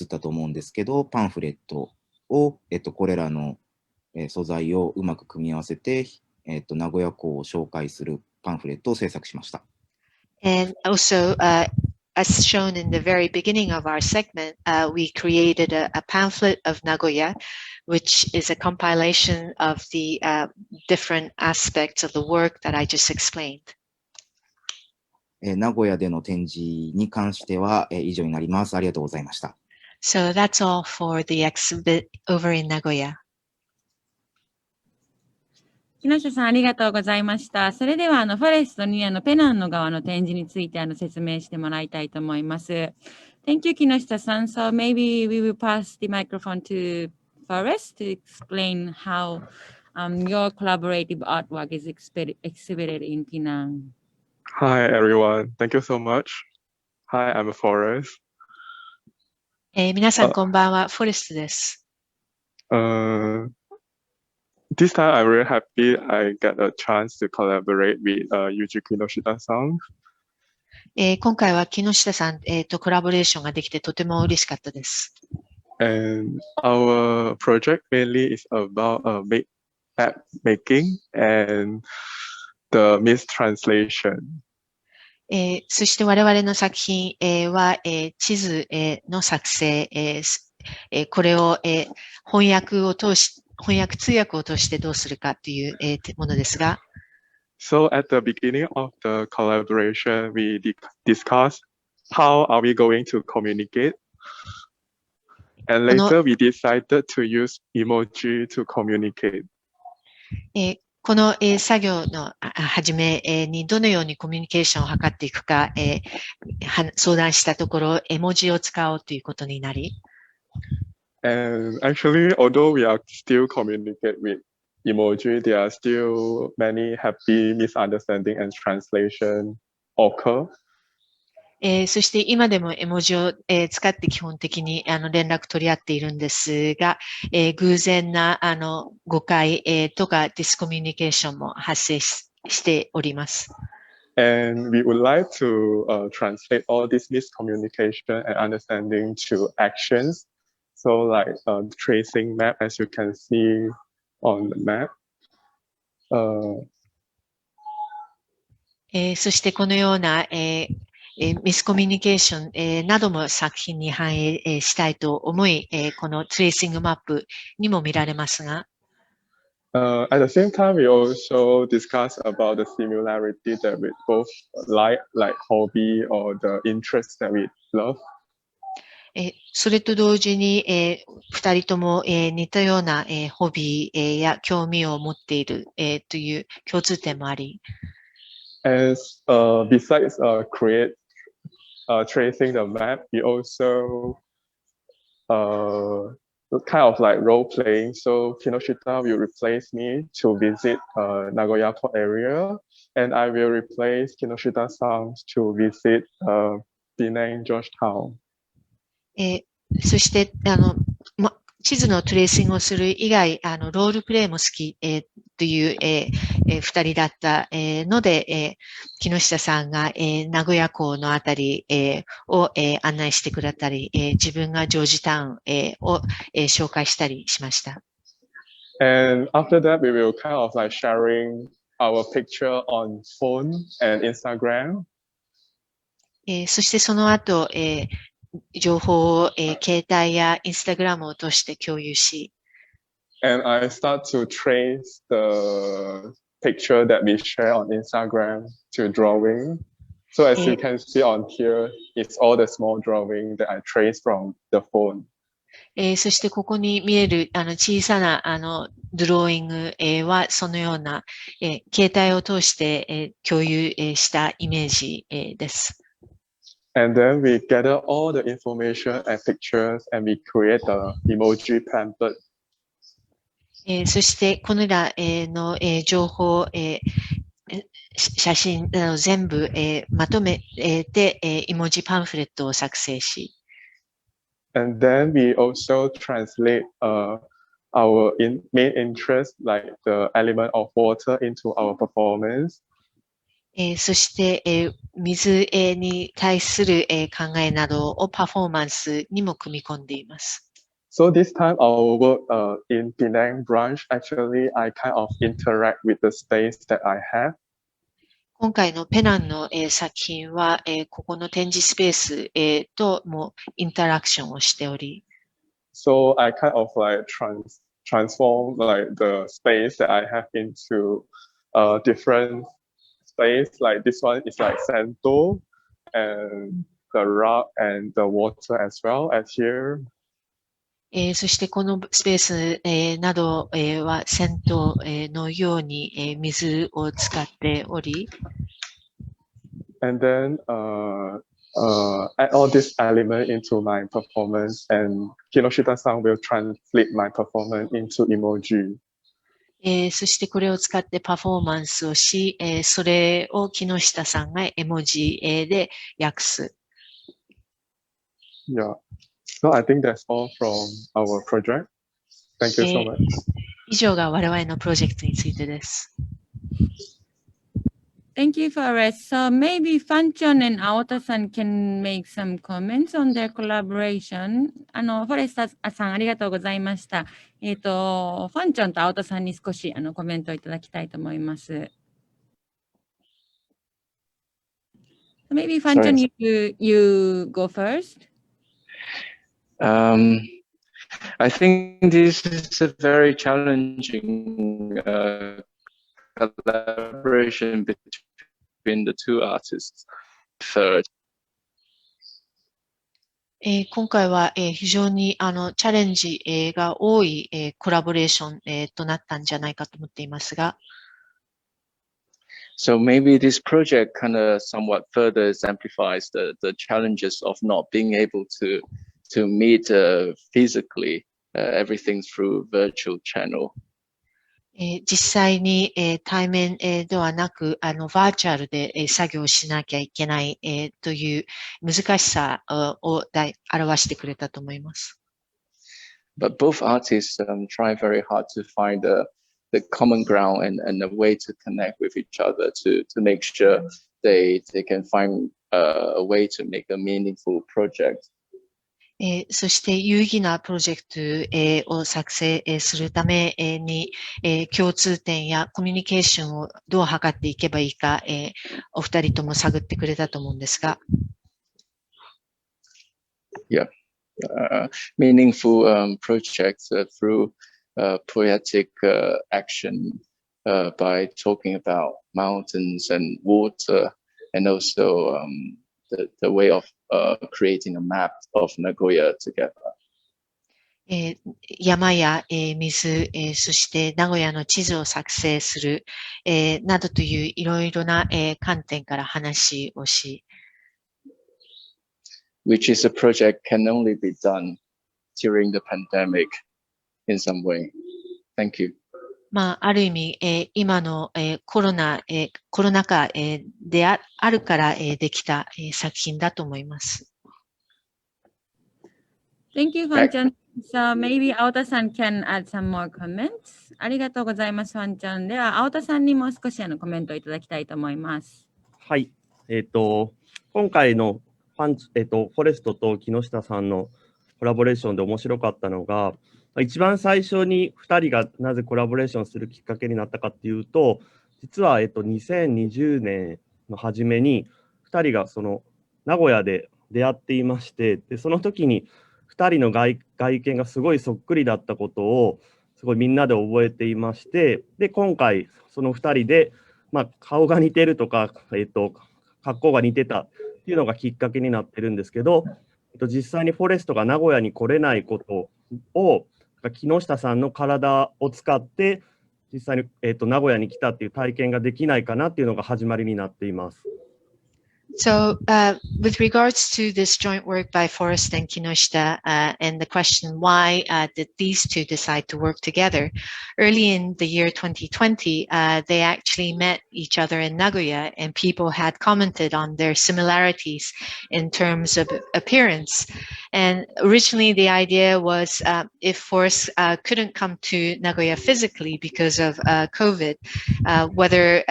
たと思うんですけど、パンフレットを、これらの、素材をうまく組み合わせて、名古屋港を紹介するパンフレットを制作しました。And also, as shown in the very beginning of our segment, we created a pamphlet of Nagoya, which is a compilation of the different aspects of the work that I just explained. 名古屋での展示に関しては、以上になります。ありがとうございました。So that's all for the exhibit over in Nagoya. 木下さん、ありがとうございました。それでは、フォレストにペナンの側の展示について説明してもらいたいと思います。Thank you, 木下さん。So maybe we will pass the microphone to Forrest to explain how your collaborative artwork is exhibited in Penang. Hi, everyone. Thank you so much. Hi, I'm Forrest. 皆さんこんばんは、フォレストです。This time I'm really happy I get a chance to collaborate with Yuji Kinoshitaさん。今回は木下さん、コラボレーションができてとても嬉しかったです。And our project mainly is about map making and the mistranslation. そして我々の作品は地図の作成、これを翻訳通訳を通してどうするかというものですが、So at the beginning of the collaboration, we discussed how are we going to communicate. And later we decided to use emoji to communicate. この作業の始めにどのようにコミュニケーションを図っていくか相談したところ、絵文字を使おうということになり、And actually, although we are still communicate with emoji, there are still many happy misunderstanding and translation occur. そして今でも絵文字を使って基本的に連絡取り合っているんですが、偶然な誤解とかディスコミュニケーションも発生しております。And we would like to translate all this miscommunication and understanding to actions. So like tracing map, as you can see on the map. そしてこのようなミスコミュニケーションなども作品に反映したいと思い、このトレーシングマップにも見られますが、at the same time, we also discuss about the similarity that we both like hobby or the interests that we love. それと同時に、二人とも、似たような、ホビー、や興味を持っている、という共通点もあり、As besides tracing the map, we also kind of like role playing. So Kinoshita will replace me to visit Nagoya Port area, and I will replace Kinoshita-san to visit Penang Georgetown. そして、地図のトレーシングをする以外、ロールプレイも好き、という、二人だった、ので、木下さんが、名古屋港のあたり、を、案内してくれたり、自分がジョージタウン、を、紹介したりしました。And after that, we will kind of like sharing our picture on phone and Instagram. そしてその後、情報を、携帯やインスタグラムを通して共有し、And I start to trace the picture that we share on Instagram to drawing. So as you can see on here, it's all the small drawing that I trace from the phone. そしてここに見える小さなドローイング、はそのような、携帯を通して、共有、したイメージ、です。And then we gather all the information and pictures and we create the emoji pamphlet. そしてこれらの情報、写真など全部まとめてイモジパンフレットを作成し、And then we also translate our main interest, like the element of water, into our performance. そして水に対する考えなどをパフォーマンスにも組み込んでいます。So this time our work in Penang branch, actually I kind of interact with the space that I have. 今回のペナンの作品はここの展示スペースともインタラクションをしており、So I kind of like transform like the space that I have into different space. Like this one is like Santo and the rock and the water as well as here. そしてこのスペース、など、は銭湯、のように、水を使っており、And then add all this element into my performance, and Kinoshita-san will translate my performance into emoji. そしてこれを使ってパフォーマンスをし、それを木下さんが絵文字、で訳す。Yeah. So I think that's all from our project. Thank you so much. 以上が我々のプロジェクトについてです。Thank you, Forrest. So maybe Fan Chon and Aota-san can make some comments on their collaboration. フォレストさんありがとうございました。ファンチョンとAotaさんに少しコメントいただきたいと思います。Maybe Fan Chon, you go first. I think this is a very challenging collaboration between the two artists. Third. 今回は非常にチャレンジが多いコラボレーションとなったんじゃないかと思っていますが、So maybe this project kind of somewhat further exemplifies the challenges of not being able to meet physically everything through virtual channel. 実際に対面ではなくバーチャルで作業しなきゃいけないという難しさを表してくれたと思います。But both artists try very hard to find the common ground and a way to connect with each other to make sure they can find a way to make a meaningful project. そして有意義なプロジェクトを作成するために共通点やコミュニケーションをどう図っていけばいいかお二人とも探ってくれたと思うんですが。Yeah, meaningful projects through poetic action by talking about mountains and water and also the way of creating a map of Nagoya together. 山や水、そして名古屋の地図を作成する、などといういろいろな観点から話をし、which is a project can only be done during the pandemic in some way. Thank you. ある意味、今の、コロナ禍、であるから、できた、作品だと思います。Thank you, Fan Chon. So maybe Aota-san can add some more comments. ありがとうございます、ファンちゃん。では、Aotaさんにも少しコメントをいただきたいと思います。はい。今回のフォレストと木下さんのコラボレーションで面白かったのが、一番最初に2人がなぜコラボレーションするきっかけになったかっていうと、実は2020年の初めに2人がその名古屋で出会っていまして、でその時に2人の外見がすごいそっくりだったことをすごいみんなで覚えていまして、で今回その2人で、顔が似てるとか、格好が似てたっていうのがきっかけになってるんですけど、実際にフォレストが名古屋に来れないことを木下さんの体を使って実際に、名古屋に来たっていう体験ができないかなっていうのが始まりになっています。So, with regards to this joint work by Forrest and Kinoshita, and the question why did these two decide to work together? Early in the year 2020, they actually met each other in Nagoya, and people had commented on their similarities in terms of appearance. And originally, the idea was if Forrest couldn't come to Nagoya physically because of COVID, whether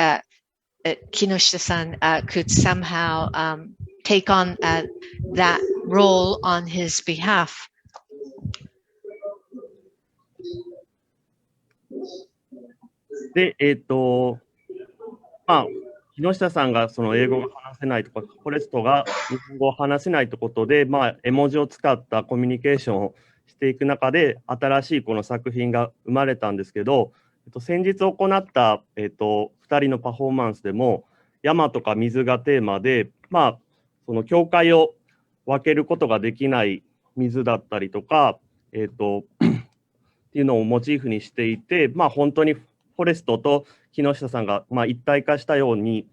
Kinoshita-san could somehow take on that role on his behalf. で、木下さんがその英語が話せないとか、フォレストが日本語を話せないということで、絵文字を使ったコミュニケーションをしていく中で、新しいこの作品が生まれたんですけど、先日行った、2人のパフォーマンスでも、山とか水がテーマで、その境界を分けることができない水だったりとか、っていうのをモチーフにしていて、本当にフォレストと木下さんが一体化したように、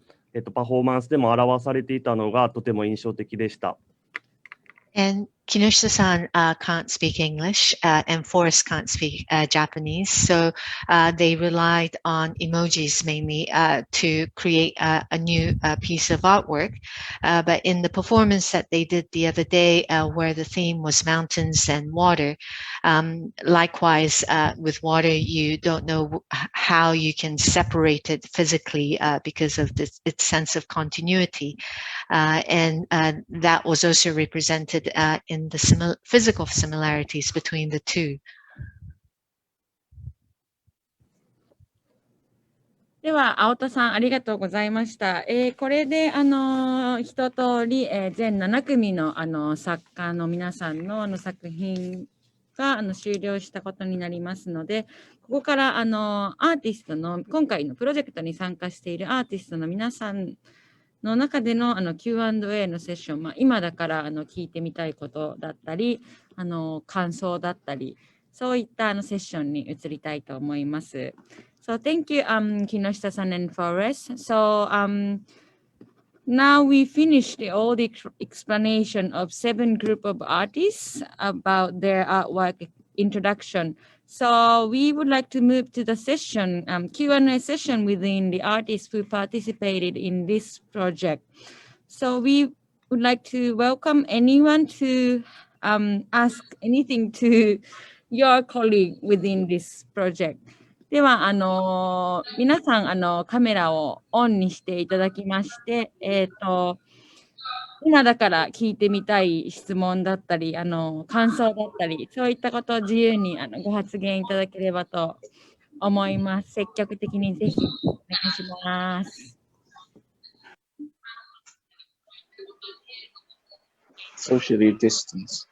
パフォーマンスでも表されていたのがとても印象的でした。And Kinoshita-san can't speak English, and Forrest can't speak Japanese, so they relied on emojis mainly to create a new piece of artwork. But in the performance that they did the other day, where the theme was mountains and water, likewise with water, you don't know how you can separate it physically because of its sense of continuity. And that was also represented in the physical similarities between the two. では、青田さん、ありがとうございました。これで、一通り、全7組の、作家の皆さんの、作品が、終了したことになりますので、ここから、アーティストの、今回のプロジェクトに参加しているアーティストの皆さんの中での、Q&A のセッション、今だから、聞いてみたいことだったり、感想だったり、そういったセッションに移りたいと思います。So thank you, Kinoshita-san and Forrest. So now we finished all the explanation of 7 group of artists about their artwork introduction. So we would like to move to the session, Q&A session within the artists who participated in this project. So we would like to welcome anyone to ask anything to your colleague within this project. では、皆さん、カメラをオンにしていただきまして、今だから聞いてみたい質問だったり、感想だったり、そういったことを自由にご発言いただければと思います。積極的にぜひお願いします。Socially distance.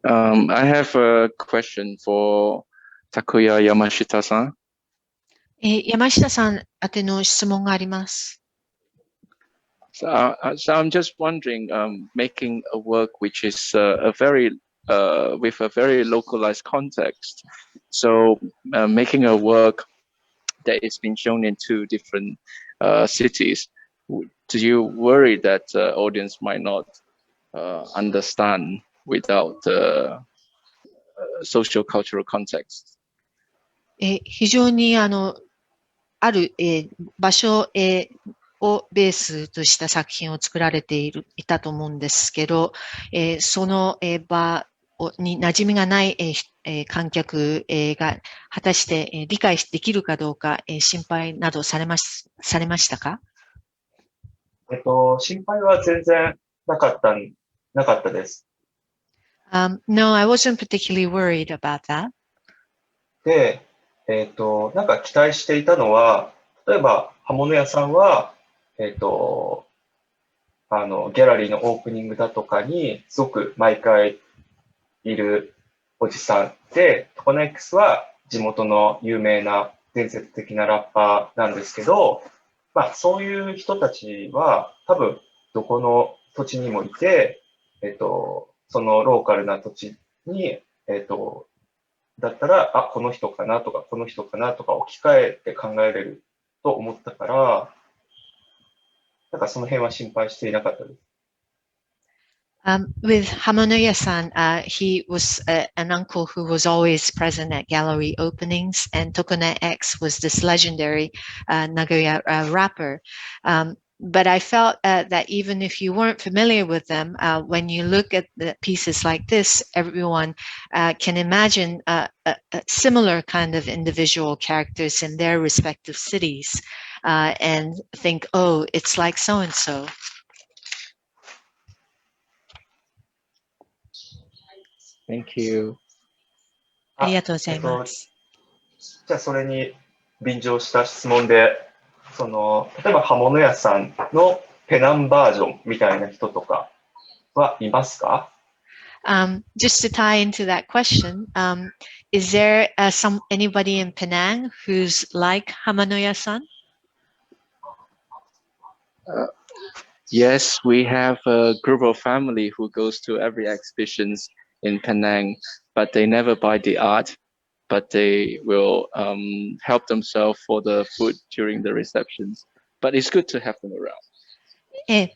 I have a question for Takuya Yamashita-san. 山下さん宛ての質問があります。So I'm just wondering, making a work which is with a very localized context. So making a work that is being shown in two different cities, do you worry that audience might not understand without the social cultural context? 非常にある、場所、をベースとした作品を作られていたと思うんですけど、その、場に馴染みがない、観客、が果たして、理解できるかどうか、心配などされましたか？心配は全然なかったです。No, I wasn't particularly worried about that. で、なんか期待していたのは、例えば刃物屋さんは、ギャラリーのオープニングだとかにすごく毎回いるおじさんで、トコネックスは地元の有名な伝説的なラッパーなんですけど、まあそういう人たちは多分どこの土地にもいて、そのローカルな土地に、だったら、あ、この人かなとか、この人かなとか置き換えて考えれると思ったから、なんかその辺は心配していなかったです。With Hamanoya-san, he was an uncle who was always present at gallery openings, and Tokune X was this legendary Nagoya rapper. But I felt that even if you weren't familiar with them, when you look at the pieces like this, everyone can imagine a similar kind of individual characters in their respective cities and think, oh, it's like so-and-so. Thank you. ありがとうございます。じゃあそれに便乗した質問で、例えば刃物屋さんのペナンバージョンみたいな人とかはいますか？ Just to tie into that question, is there anybody in Penang who's like Hamanoya-san? Yes, we have a group of family who goes to every exhibitions in Penang, but they never buy the art, but they will help themselves for the food during the receptions. But it's good to have them around.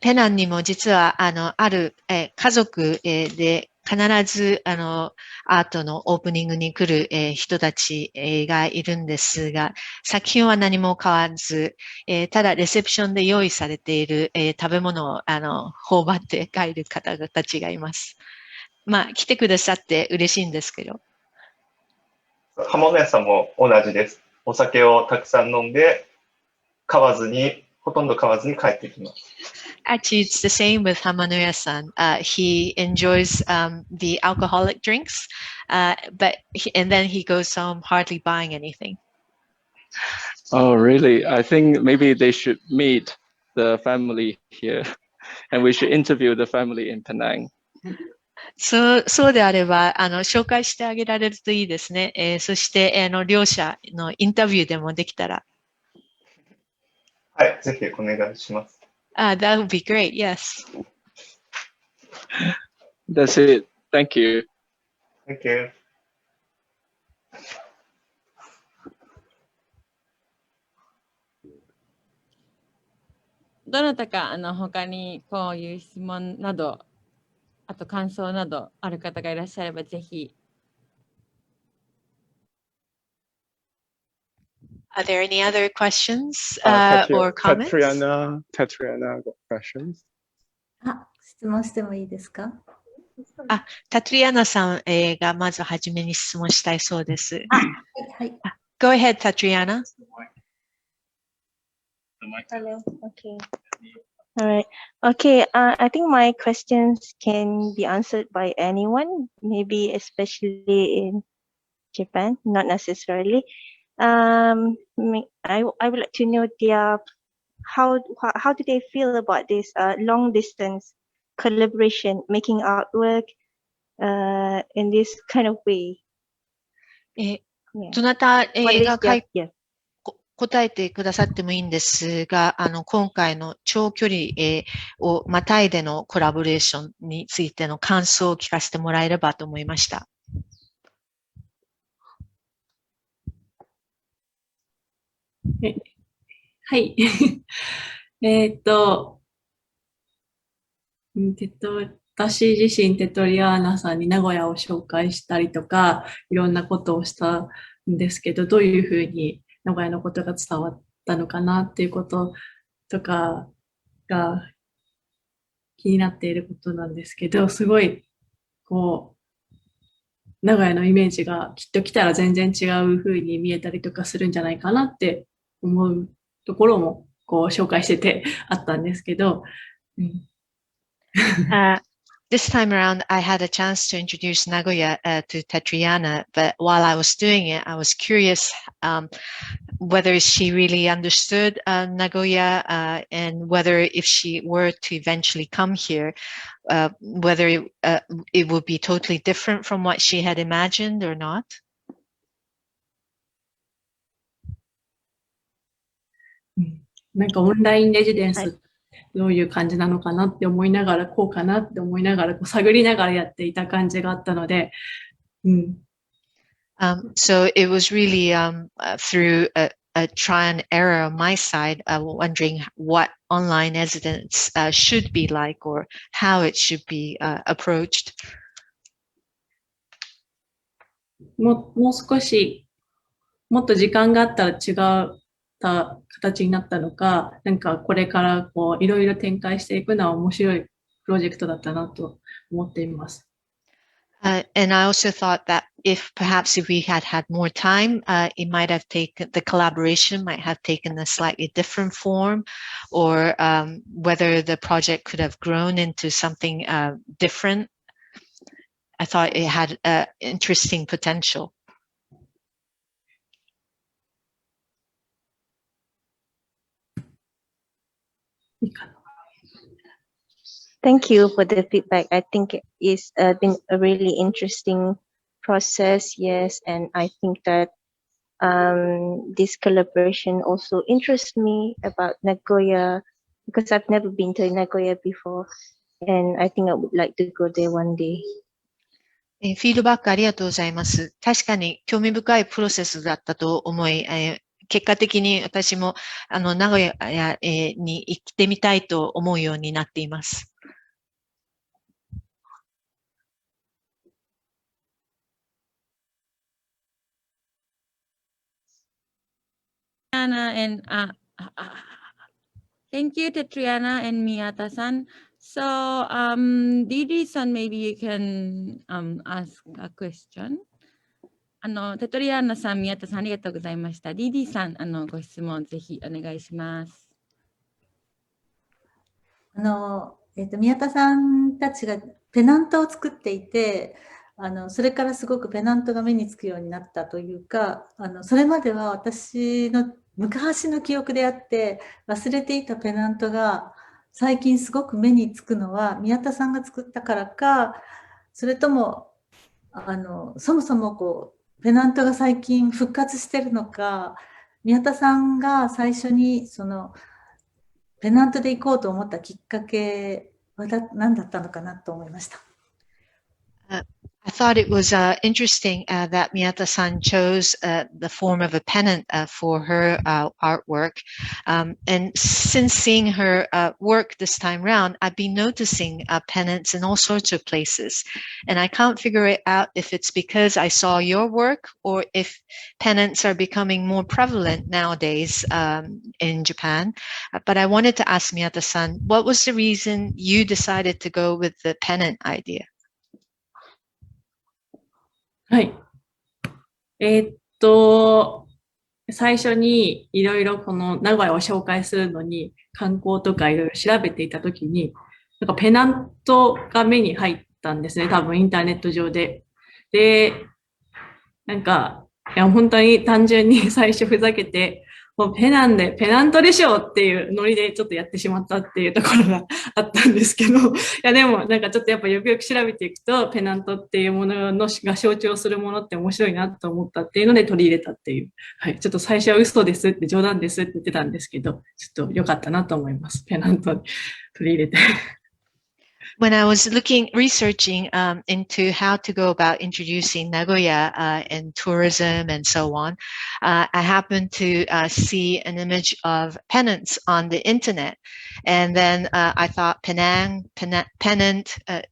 ペナンにも実はある家族で必ずアートのオープニングに来る人たちがいるんですが、作品は何も買わず、ただレセプションで用意されている食べ物を頬張って帰る方たちがいます。まあ来てくださって嬉しいんですけど。刃物屋さんも同じです。お酒をたくさん飲んでほとんど買わずに帰ってきます。Actually, it's the same with Hamanoya-san. He enjoys the alcoholic drinks, and then he goes home hardly buying anything. Oh, really? I think maybe they should meet the family here, and we should interview the family in Penang. そうであれば、紹介してあげられるといいですね。そして、両者のインタビューでもできたら。はい、ぜひお願いします。That would be great, yes. That's it. Thank you. Thank you. どなたか他にこういう質問など、あと感想などある方がいらっしゃればぜひ。Are there any other questions or comments? Tetriana got questions. 質問してもいいですか？タトリアナさんがまずはじめに質問したいそうです。はい。Go ahead, Tetriana. Hello. Okay. All right. Okay. I think my questions can be answered by anyone, maybe especially in Japan, not necessarily. I would like to know how do they feel about this long distance collaboration, making artwork in this kind of way? どなたが答えてくださってもいいんですが、今回の長距離、をまたいでのコラボレーションについての感想を聞かせてもらえればと思いました。はい。私自身、テトリアーナさんに名古屋を紹介したりとか、いろんなことをしたんですけど、どういうふうに名古屋のことが伝わったのかなっていうこととかが気になっていることなんですけど、すごい、こう、名古屋のイメージがきっと来たら全然違うふうに見えたりとかするんじゃないかなって思うところも、こう、紹介しててあったんですけど、This time around, I had a chance to introduce Nagoya to Tetriana, but while I was doing it, I was curious whether she really understood Nagoya and whether if she were to eventually come here, whether it would be totally different from what she had imagined or not. なんかオンラインレジデンスどういう感じなのかなって思いながら、こうかなって思いながら、こう探りながらやっていた感じがあったので、So it was really through a try and error on my side, wondering what online residence should be like or how it should be approached. もう少し、もっと時間があったら違った形になったのか、なんかこれからこういろいろ展開していくのは面白いプロジェクトだったなと思っています。And I also thought that if we had had more time, it might have taken, the collaboration might have taken a slightly different form, or whether the project could have grown into something different. I thought it had interesting potential. Thank you for the feedback. I think it's been a really interesting process, yes, and I think that this collaboration also interests me about Nagoya because I've never been to Nagoya before, and I think I would like to go there one day. フィードバックありがとうございます。確かに興味深いプロセスだったと思い、結果的に私も名古屋に行ってみたいと思うようになっています。And thank you, Tetriana and Miyata-san. So, Didi-san, maybe you can ask a question. テトリアーナさん、宮田さん、ありがとうございました。DD さん、ご質問ぜひお願いします。宮田さんたちがペナントを作っていて、それからすごくペナントが目につくようになったというか、それまでは私の昔の記憶であって、忘れていたペナントが最近すごく目につくのは宮田さんが作ったからか、それとも、そもそもこう、ペナントが最近復活してるのか、宮田さんが最初にそのペナントで行こうと思ったきっかけは何だったのかなと思いました。I thought it was interesting that Miyata-san chose the form of a pennant for her artwork. And since seeing her work this time round, I've been noticing pennants in all sorts of places. And I can't figure it out if it's because I saw your work or if pennants are becoming more prevalent nowadays in Japan. But I wanted to ask Miyata-san, what was the reason you decided to go with the pennant idea? はい。最初にいろいろこの名古屋を紹介するのに観光とかいろいろ調べていたときに、なんかペナントが目に入ったんですね。多分インターネット上で。で、なんか、いや本当に単純に最初ふざけて、もうペナンで、ペナントでしょっていうノリでちょっとやってしまったっていうところがあったんですけど、いやでもなんかちょっとやっぱよくよく調べていくと、ペナントっていうもののが象徴するものって面白いなと思ったっていうので取り入れたっていう。はい。ちょっと最初は嘘ですって冗談ですって言ってたんですけど、ちょっと良かったなと思います。ペナントに取り入れて。When I was researching into how to go about introducing Nagoya and tourism and so on, I happened to see an image of pennants on the internet. And then I thought pennant,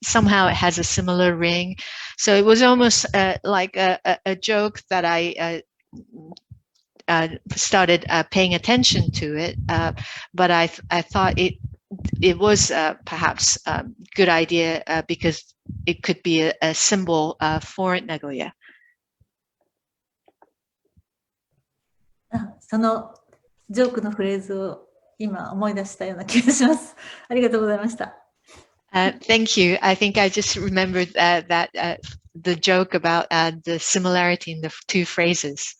somehow it has a similar ring. So it was almost like a joke that I started paying attention to it. But I thought it was perhaps a good idea because it could be a symbol for Nagoya. そのジョークのフレーズを今思い出したような気がします。ありがとうございました。Thank you. I think I just remembered that the joke about the similarity in the two phrases.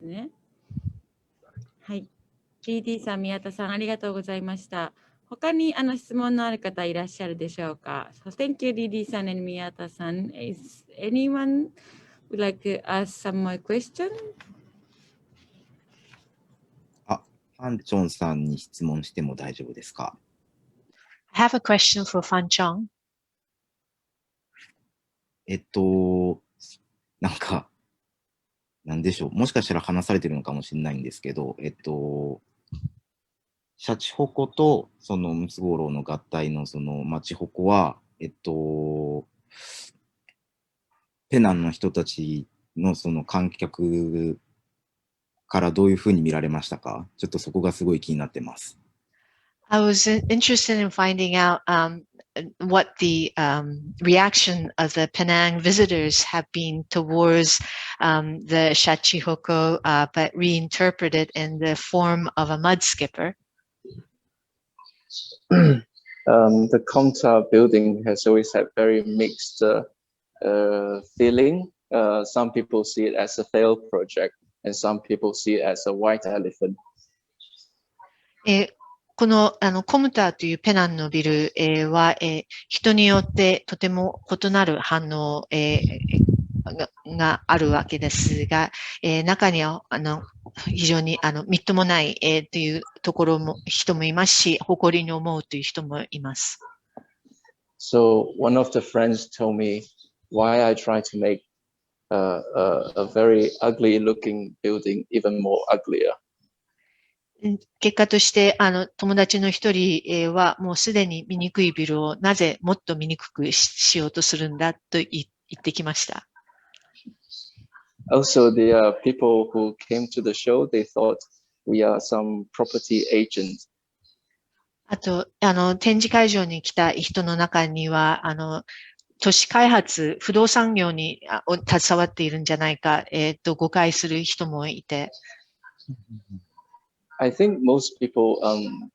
ね。はい。DD さん、宮田さん、ありがとうございました。他に質問のある方いらっしゃるでしょうか。So, thank you, DD さん and 宮田さん。Is anyone would like to ask some more question? ファンチョンさんに質問しても大丈夫ですか？ I have a question for Fan Chon. なんか、なんでしょう。もしかしたら話されてるのかもしれないんですけど、シャチホコとそのムツゴロウの合体のその町ホコは、ペナンの人たちのその観客からどういうふうに見られましたか？ちょっとそこがすごい気になってます。I was interested in finding out what the reaction of the Penang visitors have been towards the Shachihoko, but reinterpreted in the form of a mud skipper. The Comta building has always had very mixed feeling. Some people see it as a failed project, and some people see it as a white elephant. このコムターというペナンのビルは人によってとても異なる反応があるわけですが、中には非常にみっともないというところも人もいますし、誇りに思うという人もいます。So one of the friends told me why I try to make a very ugly looking building even more uglier. 結果として、友達の一人はもうすでに醜いビルをなぜもっと醜くしようとするんだと言ってきました。Also, the people who came to the show, they thought we are some property agent. あと、展示会場に来た人の中には、都市開発、不動産業に携わっているんじゃないか、誤解する人もいて。I think most people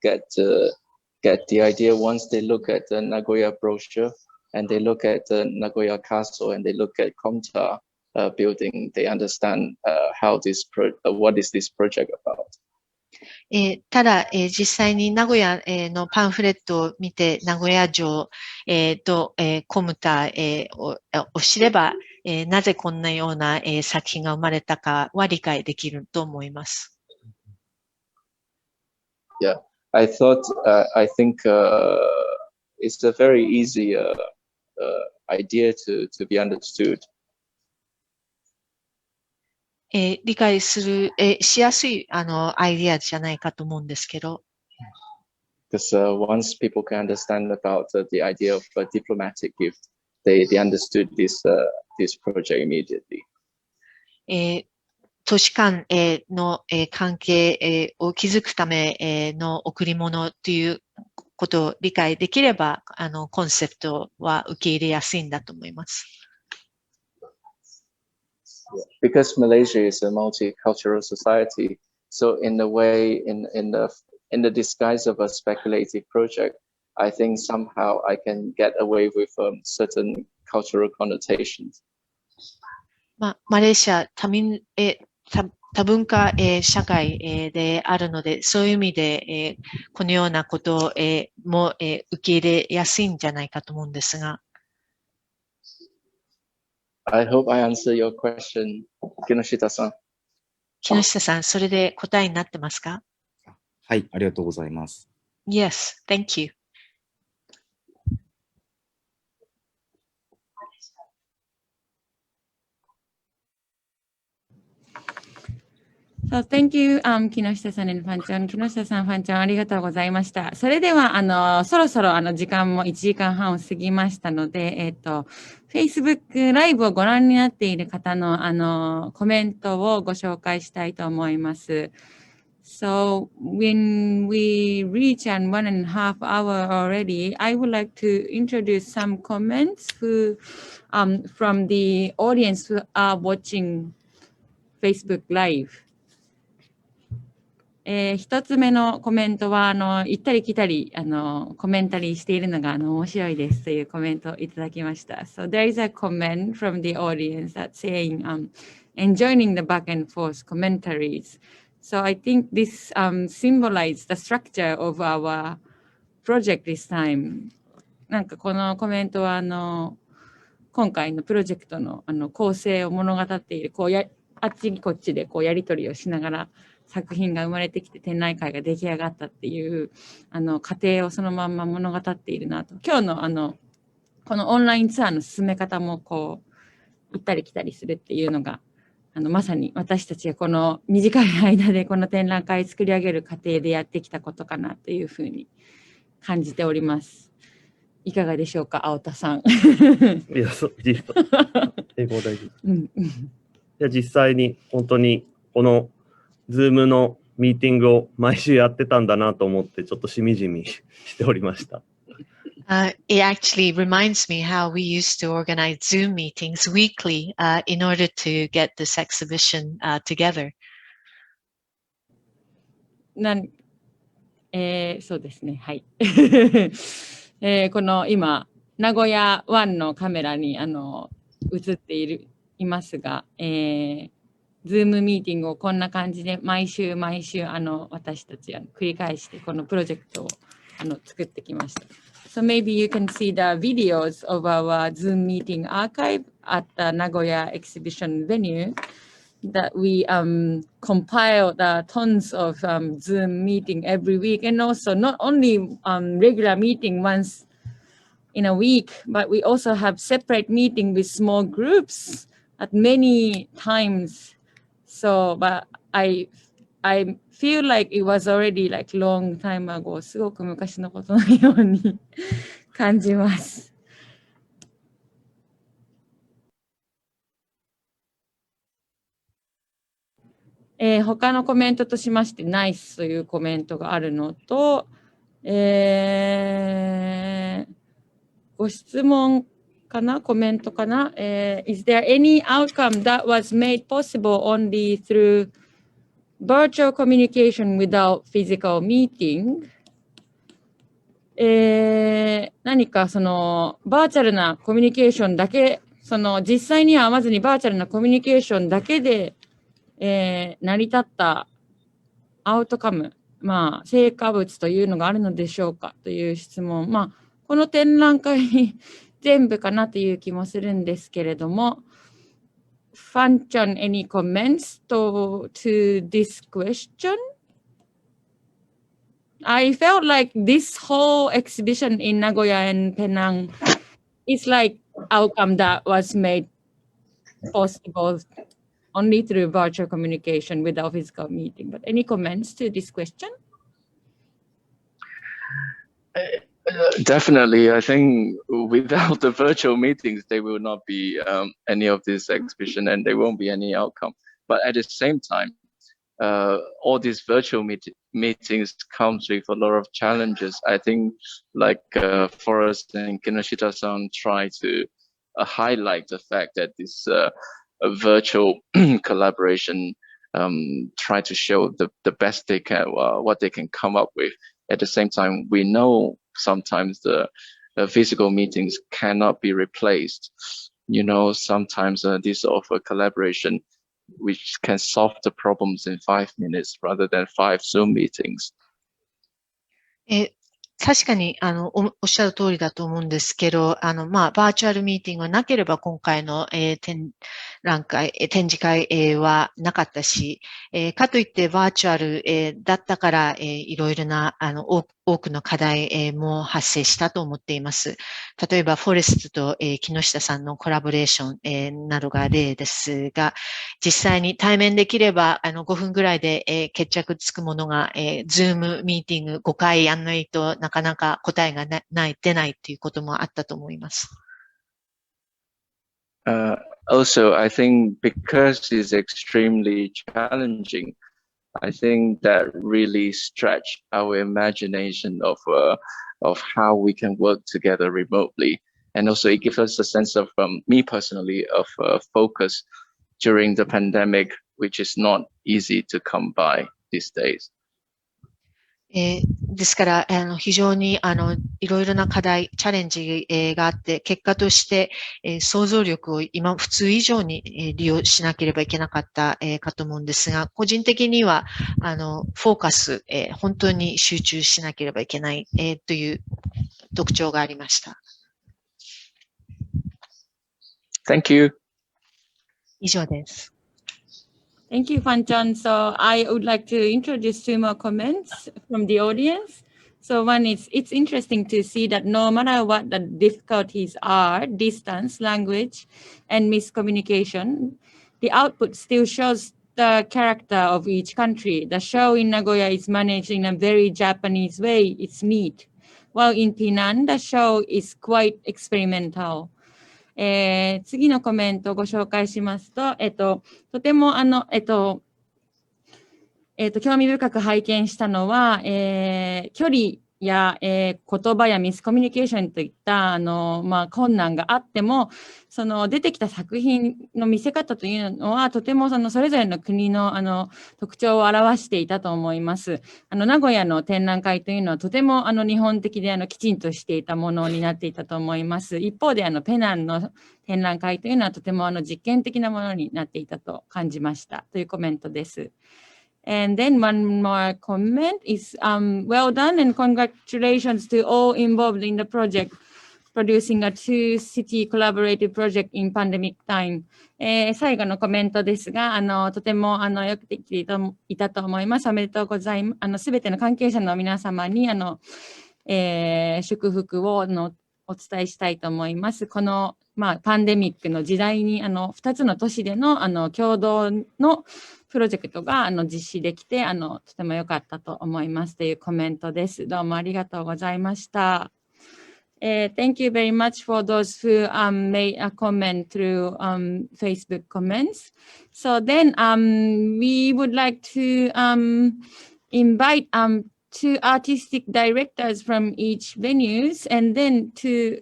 get the idea once they look at the Nagoya brochure and they look at the Nagoya castle and they look at Comta building, they understand what is this project about. ただ、実際に名古屋のパンフレットを見て、名古屋城とコムタを知れば、なぜこんなような作品が生まれたかは理解できると思います。Yeah, I think it's a very easy idea to be understood. 理解しやすいアイディアじゃないかと思うんですけど。Because once people can understand about the idea of a diplomatic gift, they understood this project immediately. 都市間の関係を築くための贈り物ということを理解できれば、コンセプトは受け入れやすいんだと思います。Because Malaysia is a multicultural society, so in a way, in the disguise of a speculative project, I think somehow I can get away with certain cultural connotations. マレーシア多文化、社会、であるので、そういう意味で、このようなことも、受け入れやすいんじゃないかと思うんですが。I hope I answer your question, Kinoshita-san. 木下さん、それで答えになってますか？はい、ありがとうございます。Yes, thank you. So thank you, 木下さんand ファンチョン。木下さん、ファンチョン、ありがとうございました。それでは、そろそろ時間も1時間半を過ぎましたので、Facebook ライブをご覧になっている方の、コメントをご紹介したいと思います。So when we reach an 1.5 hour already, I would like to introduce some comments from the audience who are watching Facebook Live. 一つ目のコメントは、行ったり来たり、コメンタリーしているのが、面白いですというコメントをいただきました。So there is a comment from the audience that's saying, enjoying the back and forth commentaries. So I think this symbolizes the structure of our project this time. なんかこのコメントは、今回のプロジェクトの、構成を物語っている、あっちこっちでやり取りをしながら、作品が生まれてきて展覧会が出来上がったっていう過程をそのまんま物語っているなと。今日のこのオンラインツアーの進め方も行ったり来たりするっていうのがまさに私たちがこの短い間でこの展覧会を作り上げる過程でやってきたことかなというふうに感じております。いかがでしょうか、青田さん。いや、英語大事。じゃあ実際に本当にこのZoom のミーティングを毎週やってたんだなと思ってちょっとしみじみしておりました。It actually reminds me how we used to organize Zoom meetings weekly in order to get this exhibition together. そうですね、はい。この今、名古屋湾のカメラに映っていますが、ズームミーティングをこんな感じで毎週私たち繰り返してこのプロジェクトを作ってきました。So maybe you can see the videos of our Zoom meeting archive at the Nagoya exhibition venue that we compile the tons of Zoom meeting every week, and also not only regular meeting once in a week, but we also have separate meeting with small groups at many times.So, but I feel like it was already like long time ago. すごく昔のことのように感じます。他のコメントとしまして、ナイスというコメントがあるのと、ご質問かなコメントかな、Is there any outcome that was made possible only through virtual communication without physical meeting? 何かそのバーチャルなコミュニケーションだけ、実際には会わずにバーチャルなコミュニケーションだけで、成り立ったアウトカム、成果物というのがあるのでしょうかという質問。この展覧会全部かなという気もするんですけれども、Fan Chon, any comments to this question? I felt like this whole exhibition in Nagoya and Penang is like outcome that was made possible only through virtual communication without physical meeting. But any comments to this question? Definitely, I think without the virtual meetings, there will not be any of this exhibition and there won't be any outcome. But at the same time, all these virtual meetings comes with a lot of challenges. I think like Forrest and Kinoshita-san try to highlight the fact that this virtual collaboration try to show the best they can, what they can come up with. At the same time, we know sometimes the physical meetings cannot be replaced. sometimes this offer collaboration, which can solve the problems in 5 minutes rather than 5 Zoom meetings. 確かに、おっしゃる通りだと思うんですけど、バーチャルミーティングがなければ今回の、展示会、はなかったし、かといってバーチャル、だったから、いろいろな、多くの課題、も発生したと思っています。例えば、フォレストと、木下さんのコラボレーション、などが例ですが、実際に対面できれば、5分ぐらいで、決着つくものが、ズームミーティング5回やんないとなかなか答えが出ないっていうこともあったと思います。Also, I think because it's extremely challenging, I think that really stretch our imagination of how we can work together remotely. And also it gives us a sense of, me personally, of focus during the pandemic, which is not easy to come by these days. ですから、非常に、いろいろな課題、チャレンジ、があって、結果として、想像力を普通以上に、利用しなければいけなかった、かと思うんですが、個人的には、フォーカス、本当に集中しなければいけない、という特徴がありました。Thank you. 以上です。Thank you, Fan Chon. So I would like to introduce 2 more comments from the audience. So one is, it's interesting to see that no matter what the difficulties are, distance, language, and miscommunication, the output still shows the character of each country. The show in Nagoya is managed in a very Japanese way. It's neat. While in Penang, the show is quite experimental. 次のコメントをご紹介しますと、とても興味深く拝見したのは、距離や、言葉やミスコミュニケーションといった困難があっても、その出てきた作品の見せ方というのはとてもそれぞれの国の特徴を表していたと思います。名古屋の展覧会というのはとても日本的できちんとしていたものになっていたと思います。一方でペナンの展覧会というのはとても実験的なものになっていたと感じましたというコメントです。And then one more comment is, well done and congratulations to all involved in the project, producing a 2-city collaborative project in pandemic time. 最後のコメントですが、とてもよくできていたと思います。おめでとうございます。すべての関係者の皆様に祝福をお伝えしたいと思います。このパンデミックの時代に2つの都市での共同のプロジェクトが実施できてとても良かったと思いますというコメントです。どうもありがとうございました。Thank you very much for those who made a comment through Facebook comments. So then we would like to invite 2 artistic directors from each venues and then to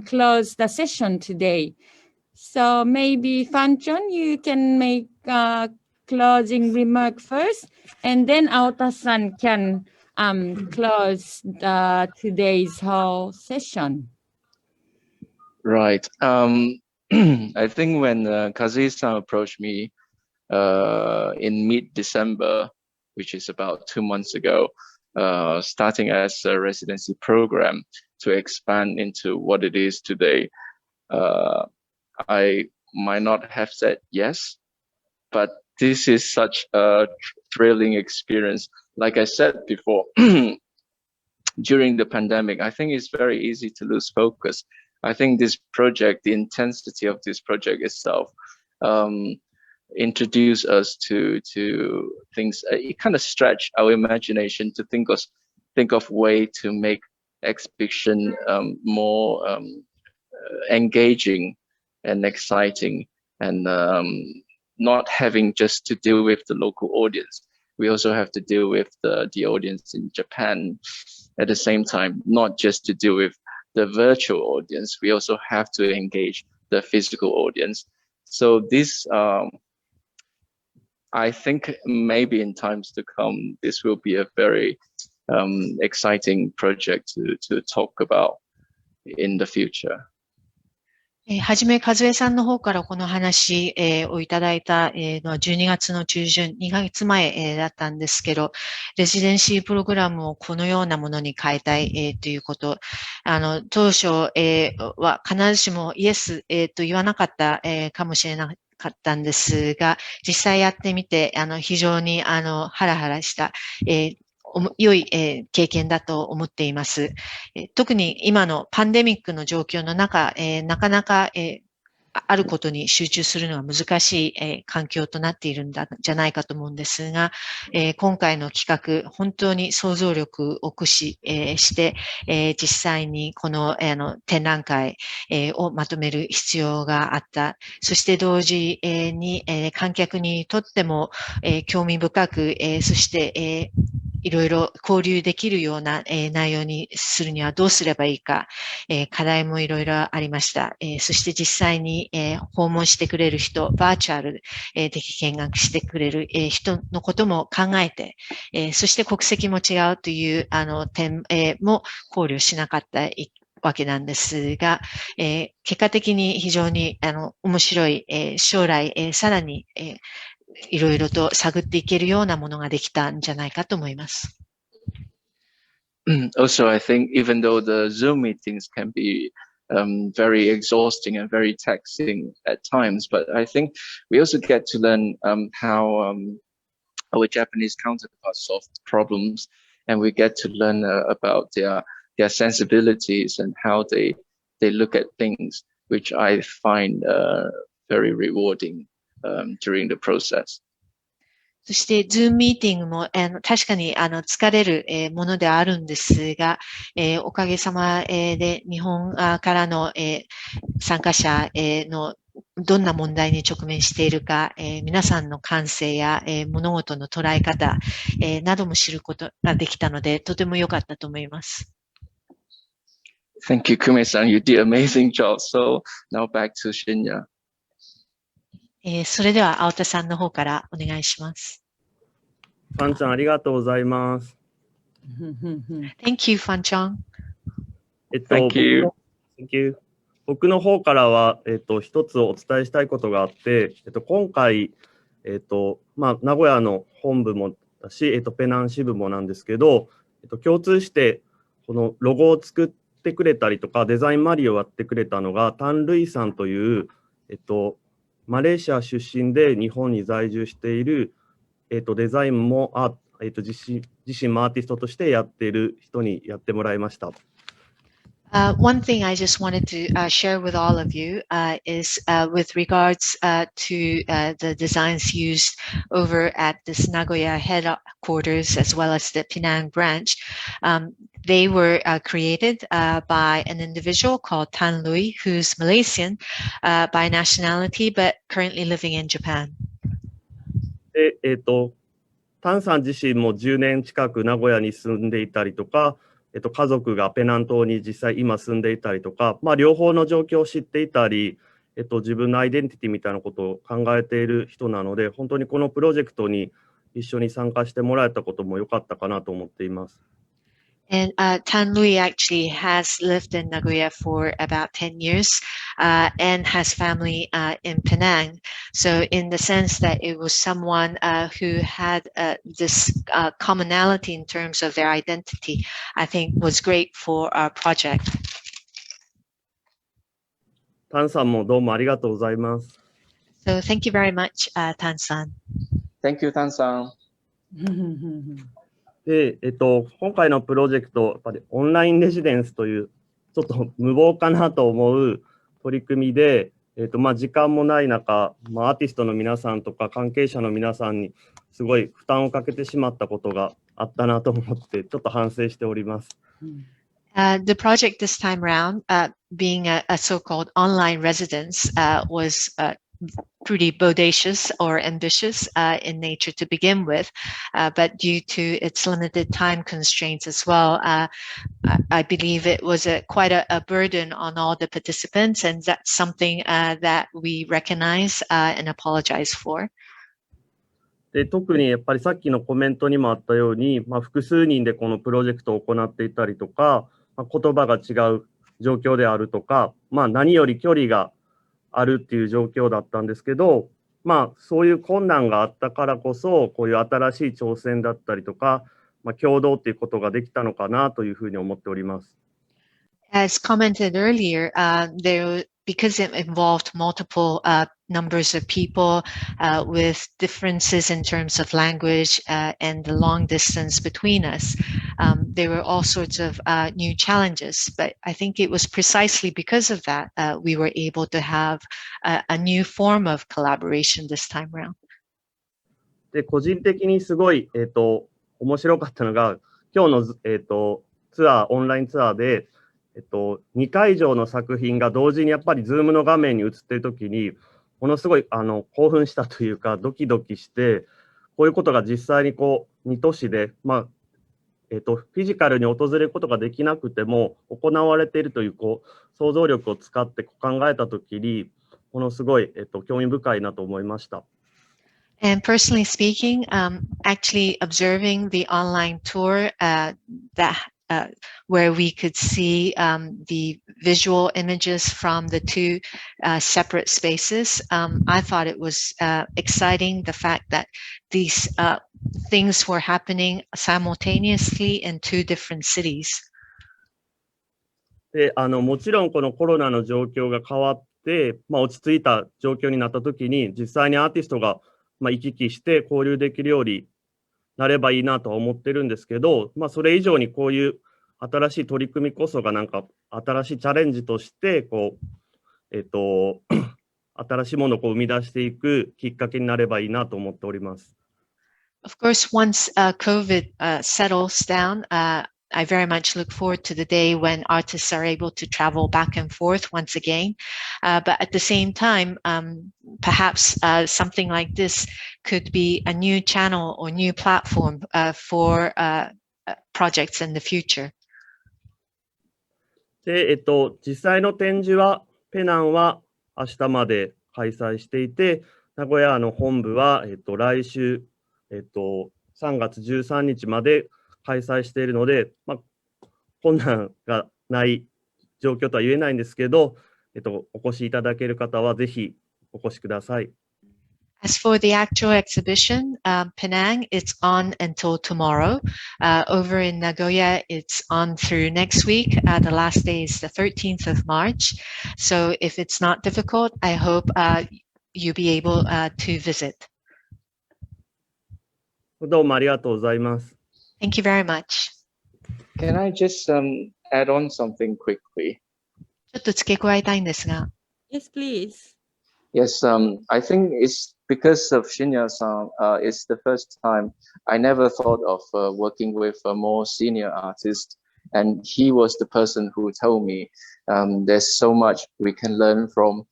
close the session today. So maybe Fan Chon, you can make a closing remark first, and then Aota-san can close today's whole session. Right. I think when Kazuya-san approached me in mid-December, which is about 2 months ago, starting as a residency program to expand into what it is today, I might not have said yes, but this is such a thrilling experience. Like I said before, during the pandemic, I think it's very easy to lose focus. I think this project, the intensity of this project itself, introduce us to things. It kind of stretch our imagination to think of way to make exhibition more engaging and exciting, and not having just to deal with the local audience. We also have to deal with the audience in Japan at the same time, not just to deal with the virtual audience. We also have to engage the physical audience. So this, I think maybe in times to come, this will be a very exciting project to talk about in the future. はじめ和江さんの方からこの話、をいただいた、のは12月の中旬、2ヶ月前、だったんですけど、レジデンシープログラムをこのようなものに変えたい、ということ。当初、は必ずしもイエス、と言わなかった、かもしれなかったんですが、実際やってみて、非常に、ハラハラした、良い、経験だと思っています。特に今のパンデミックの状況の中、なかなか、あることに集中するのが難しい、環境となっているんじゃないかと思うんですが、今回の企画、本当に想像力を駆使、して、実際にこの、展覧会、をまとめる必要があった。そして同時、に、観客にとっても、興味深く、そして、いろいろ交流できるような、内容にするにはどうすればいいか、課題もいろいろありました。そして実際に、訪問してくれる人、バーチャルで見学してくれる、人のことも考えて、そして国籍も違うという点、も考慮しなかったわけなんですが、結果的に非常に面白い、将来、さらに、いろいろと探っていけるようなものができたんじゃないかと思います。Also, I think even though the Zoom meetings can be very exhausting and very taxing at times, but I think we also get to learn how our Japanese counterparts solve problems, and we get to learn about their sensibilities and how they look at things, which I find very rewarding during the process. そして、ズームミーティングも、確かに、疲れる、ものではあるんですが、おかげさま、で、日本からの、参加者、のどんな問題に直面しているか、皆さんの感性や、物事の捉え方、なども知ることができたので、とても良かったと思います。Thank you, Kume-san. You did amazing job. So now back to Shinya. それでは、青田さんの方からお願いします。ファンちゃん、ありがとうございます。Thank you, Fan Chon. Thank you. Thank you. 僕の方からは、一つお伝えしたいことがあって、今回、名古屋の本部もだし、ペナン支部もなんですけど、共通して、このロゴを作ってくれたりとか、デザインマリオをやってくれたのが、タン・ルイさんという、マレーシア出身で日本に在住している、デザインも自身もアーティストとしてやっている人にやってもらいました。One thing I just wanted to share with all of you is with regards to the designs used over at this Nagoya headquarters as well as the Penang branch. They were created by an individual called Tan Lui, who's Malaysian by nationality but currently living in Japan. で、タンさん自身も10年近く名古屋に住んでいたりとか、家族がペナン島に実際今住んでいたりとか、両方の状況を知っていたり、自分のアイデンティティみたいなことを考えている人なので、本当にこのプロジェクトに一緒に参加してもらえたことも良かったかなと思っています。And Tan Lui actually has lived in Nagoya for about 10 years and has family in Penang. So in the sense that it was someone who had this commonality in terms of their identity, I think was great for our project. タンさんもどうもありがとうございます。So thank you very much, Tan-san. Thank you, Tan-san. で、今回のプロジェクト、やっぱりオンラインレジデンスという、ちょっと無謀かなと思う取り組みで、時間もない中、アーティストの皆さんとか関係者の皆さんにすごい負担をかけてしまったことがあったなと思って、ちょっと反省しております。The project this time around, being a so-called online residence, was pretty bodacious or ambitious in nature to begin with, but due to its limited time constraints as well, I believe it was quite a burden on all the participants, and that's something that we recognize and apologize for. で、特にやっぱりさっきのコメントにもあったように、複数人でこのプロジェクトを行っていたりとか、言葉が違う状況であるとか、何より距離があるっていう状況だったんですけど、まあ、そういう困難があったからこそ、こういう新しい挑戦だったりとか、まあ、共同っていうことができたのかなというふうに思っております。As commented earlier, because it involved multiple numbers of people with differences in terms of language and the long distance between us, there were all sorts of new challenges. But I think it was precisely because of that we were able to have a new form of collaboration this time around. で、個人的にすごい、面白かったのが、今日の、オンラインツアーで、2回以上の作品が同時にやっぱりズームの画面に映っているときに、ものすごい興奮したというか、ドキドキして、こういうことが実際にこう2都市で、まあフィジカルに訪れることができなくても行われているという、こう想像力を使って考えたときに、ものすごい、興味深いなと思いました。And personally speaking, actually observing the online tour where we could see the visual images from the two separate spaces, I thought it was exciting, the fact that these things were happening simultaneously in two different cities. で、もちろんこのコロナの状況が変わって、まあ、落ち着いた状況になったときに、実際にアーティストがまあ、行き来して交流できるようになればいいなとは思ってるんですけど、まあ、それ以上にこういう新しい取り組みこそがなんか新しいチャレンジとしてこう、新しいものをこう生み出していくきっかけになればいいなと思っております。Of course, once COVID settles down, I very much look forward to the day when artists are able to travel back and forth once again. But at the same time, perhaps something like this could be a new channel or new platform for projects in the future. で、実際の展示は、ペナンは明日まで開催していて、名古屋の本部は、来週、3月13日まで開催しているので、まあ、困難がない状況とは言えないんですけど、お越しいただける方はぜひお越しください。As for the actual exhibition, Penang, it's on until tomorrow. Over in Nagoya, it's on through next week. The last day is the 13th of March. So if it's not difficult, I hope you'll be able to visit. どうもありがとうございます。Thank you very much. Can I just add on something quickly? ちょっと付け加えたいんですが。Yes, please. Yes, I think it's because of Shinya-san, it's the first time I never thought of working with a more senior artist. And he was the person who told me there's so much we can learn from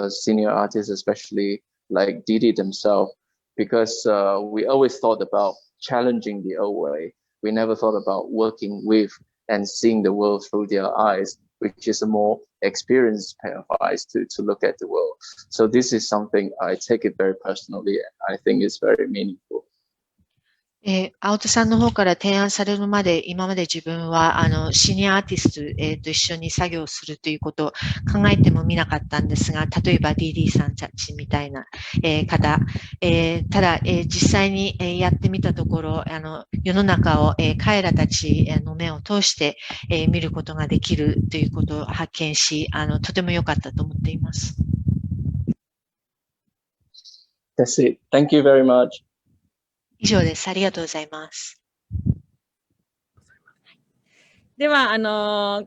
senior artists, especially like Didi themselves, because we always thought about challenging the old way. We never thought about working with and seeing the world through their eyes, which is a more experienced pair of eyes to look at the world. So this is something I take it very personally, and I think it's very meaningful. 青戸さんの方から提案されるまで、今まで自分はシニアアーティスト、と一緒に作業するということを考えてもみなかったんですが、例えば DD さんたちみたいな、方、ただ、実際に、やってみたところ、世の中を、彼らたちの目を通して、見ることができるということを発見し、とても良かったと思っています。That's it. Thank you very much. 以上です。ありがとうございます。では、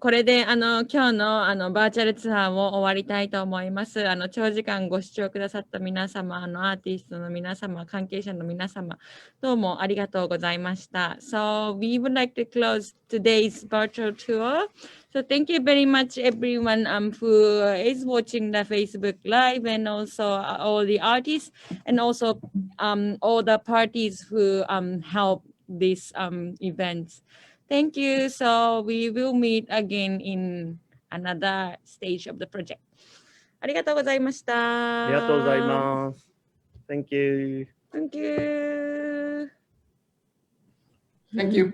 これで、今日の、バーチャルツアーを終わりたいと思います。長時間ご視聴くださった皆様、アーティストの皆様、関係者の皆様、どうもありがとうございました。So, we would like to close today's virtual tour. So, thank you very much everyone who is watching the Facebook Live and also all the artists and also all the parties who help these events. Thank you. So we will meet again in another stage of the project. ありがとうございました。ありがとうございます。Thank you. Thank you. Thank you.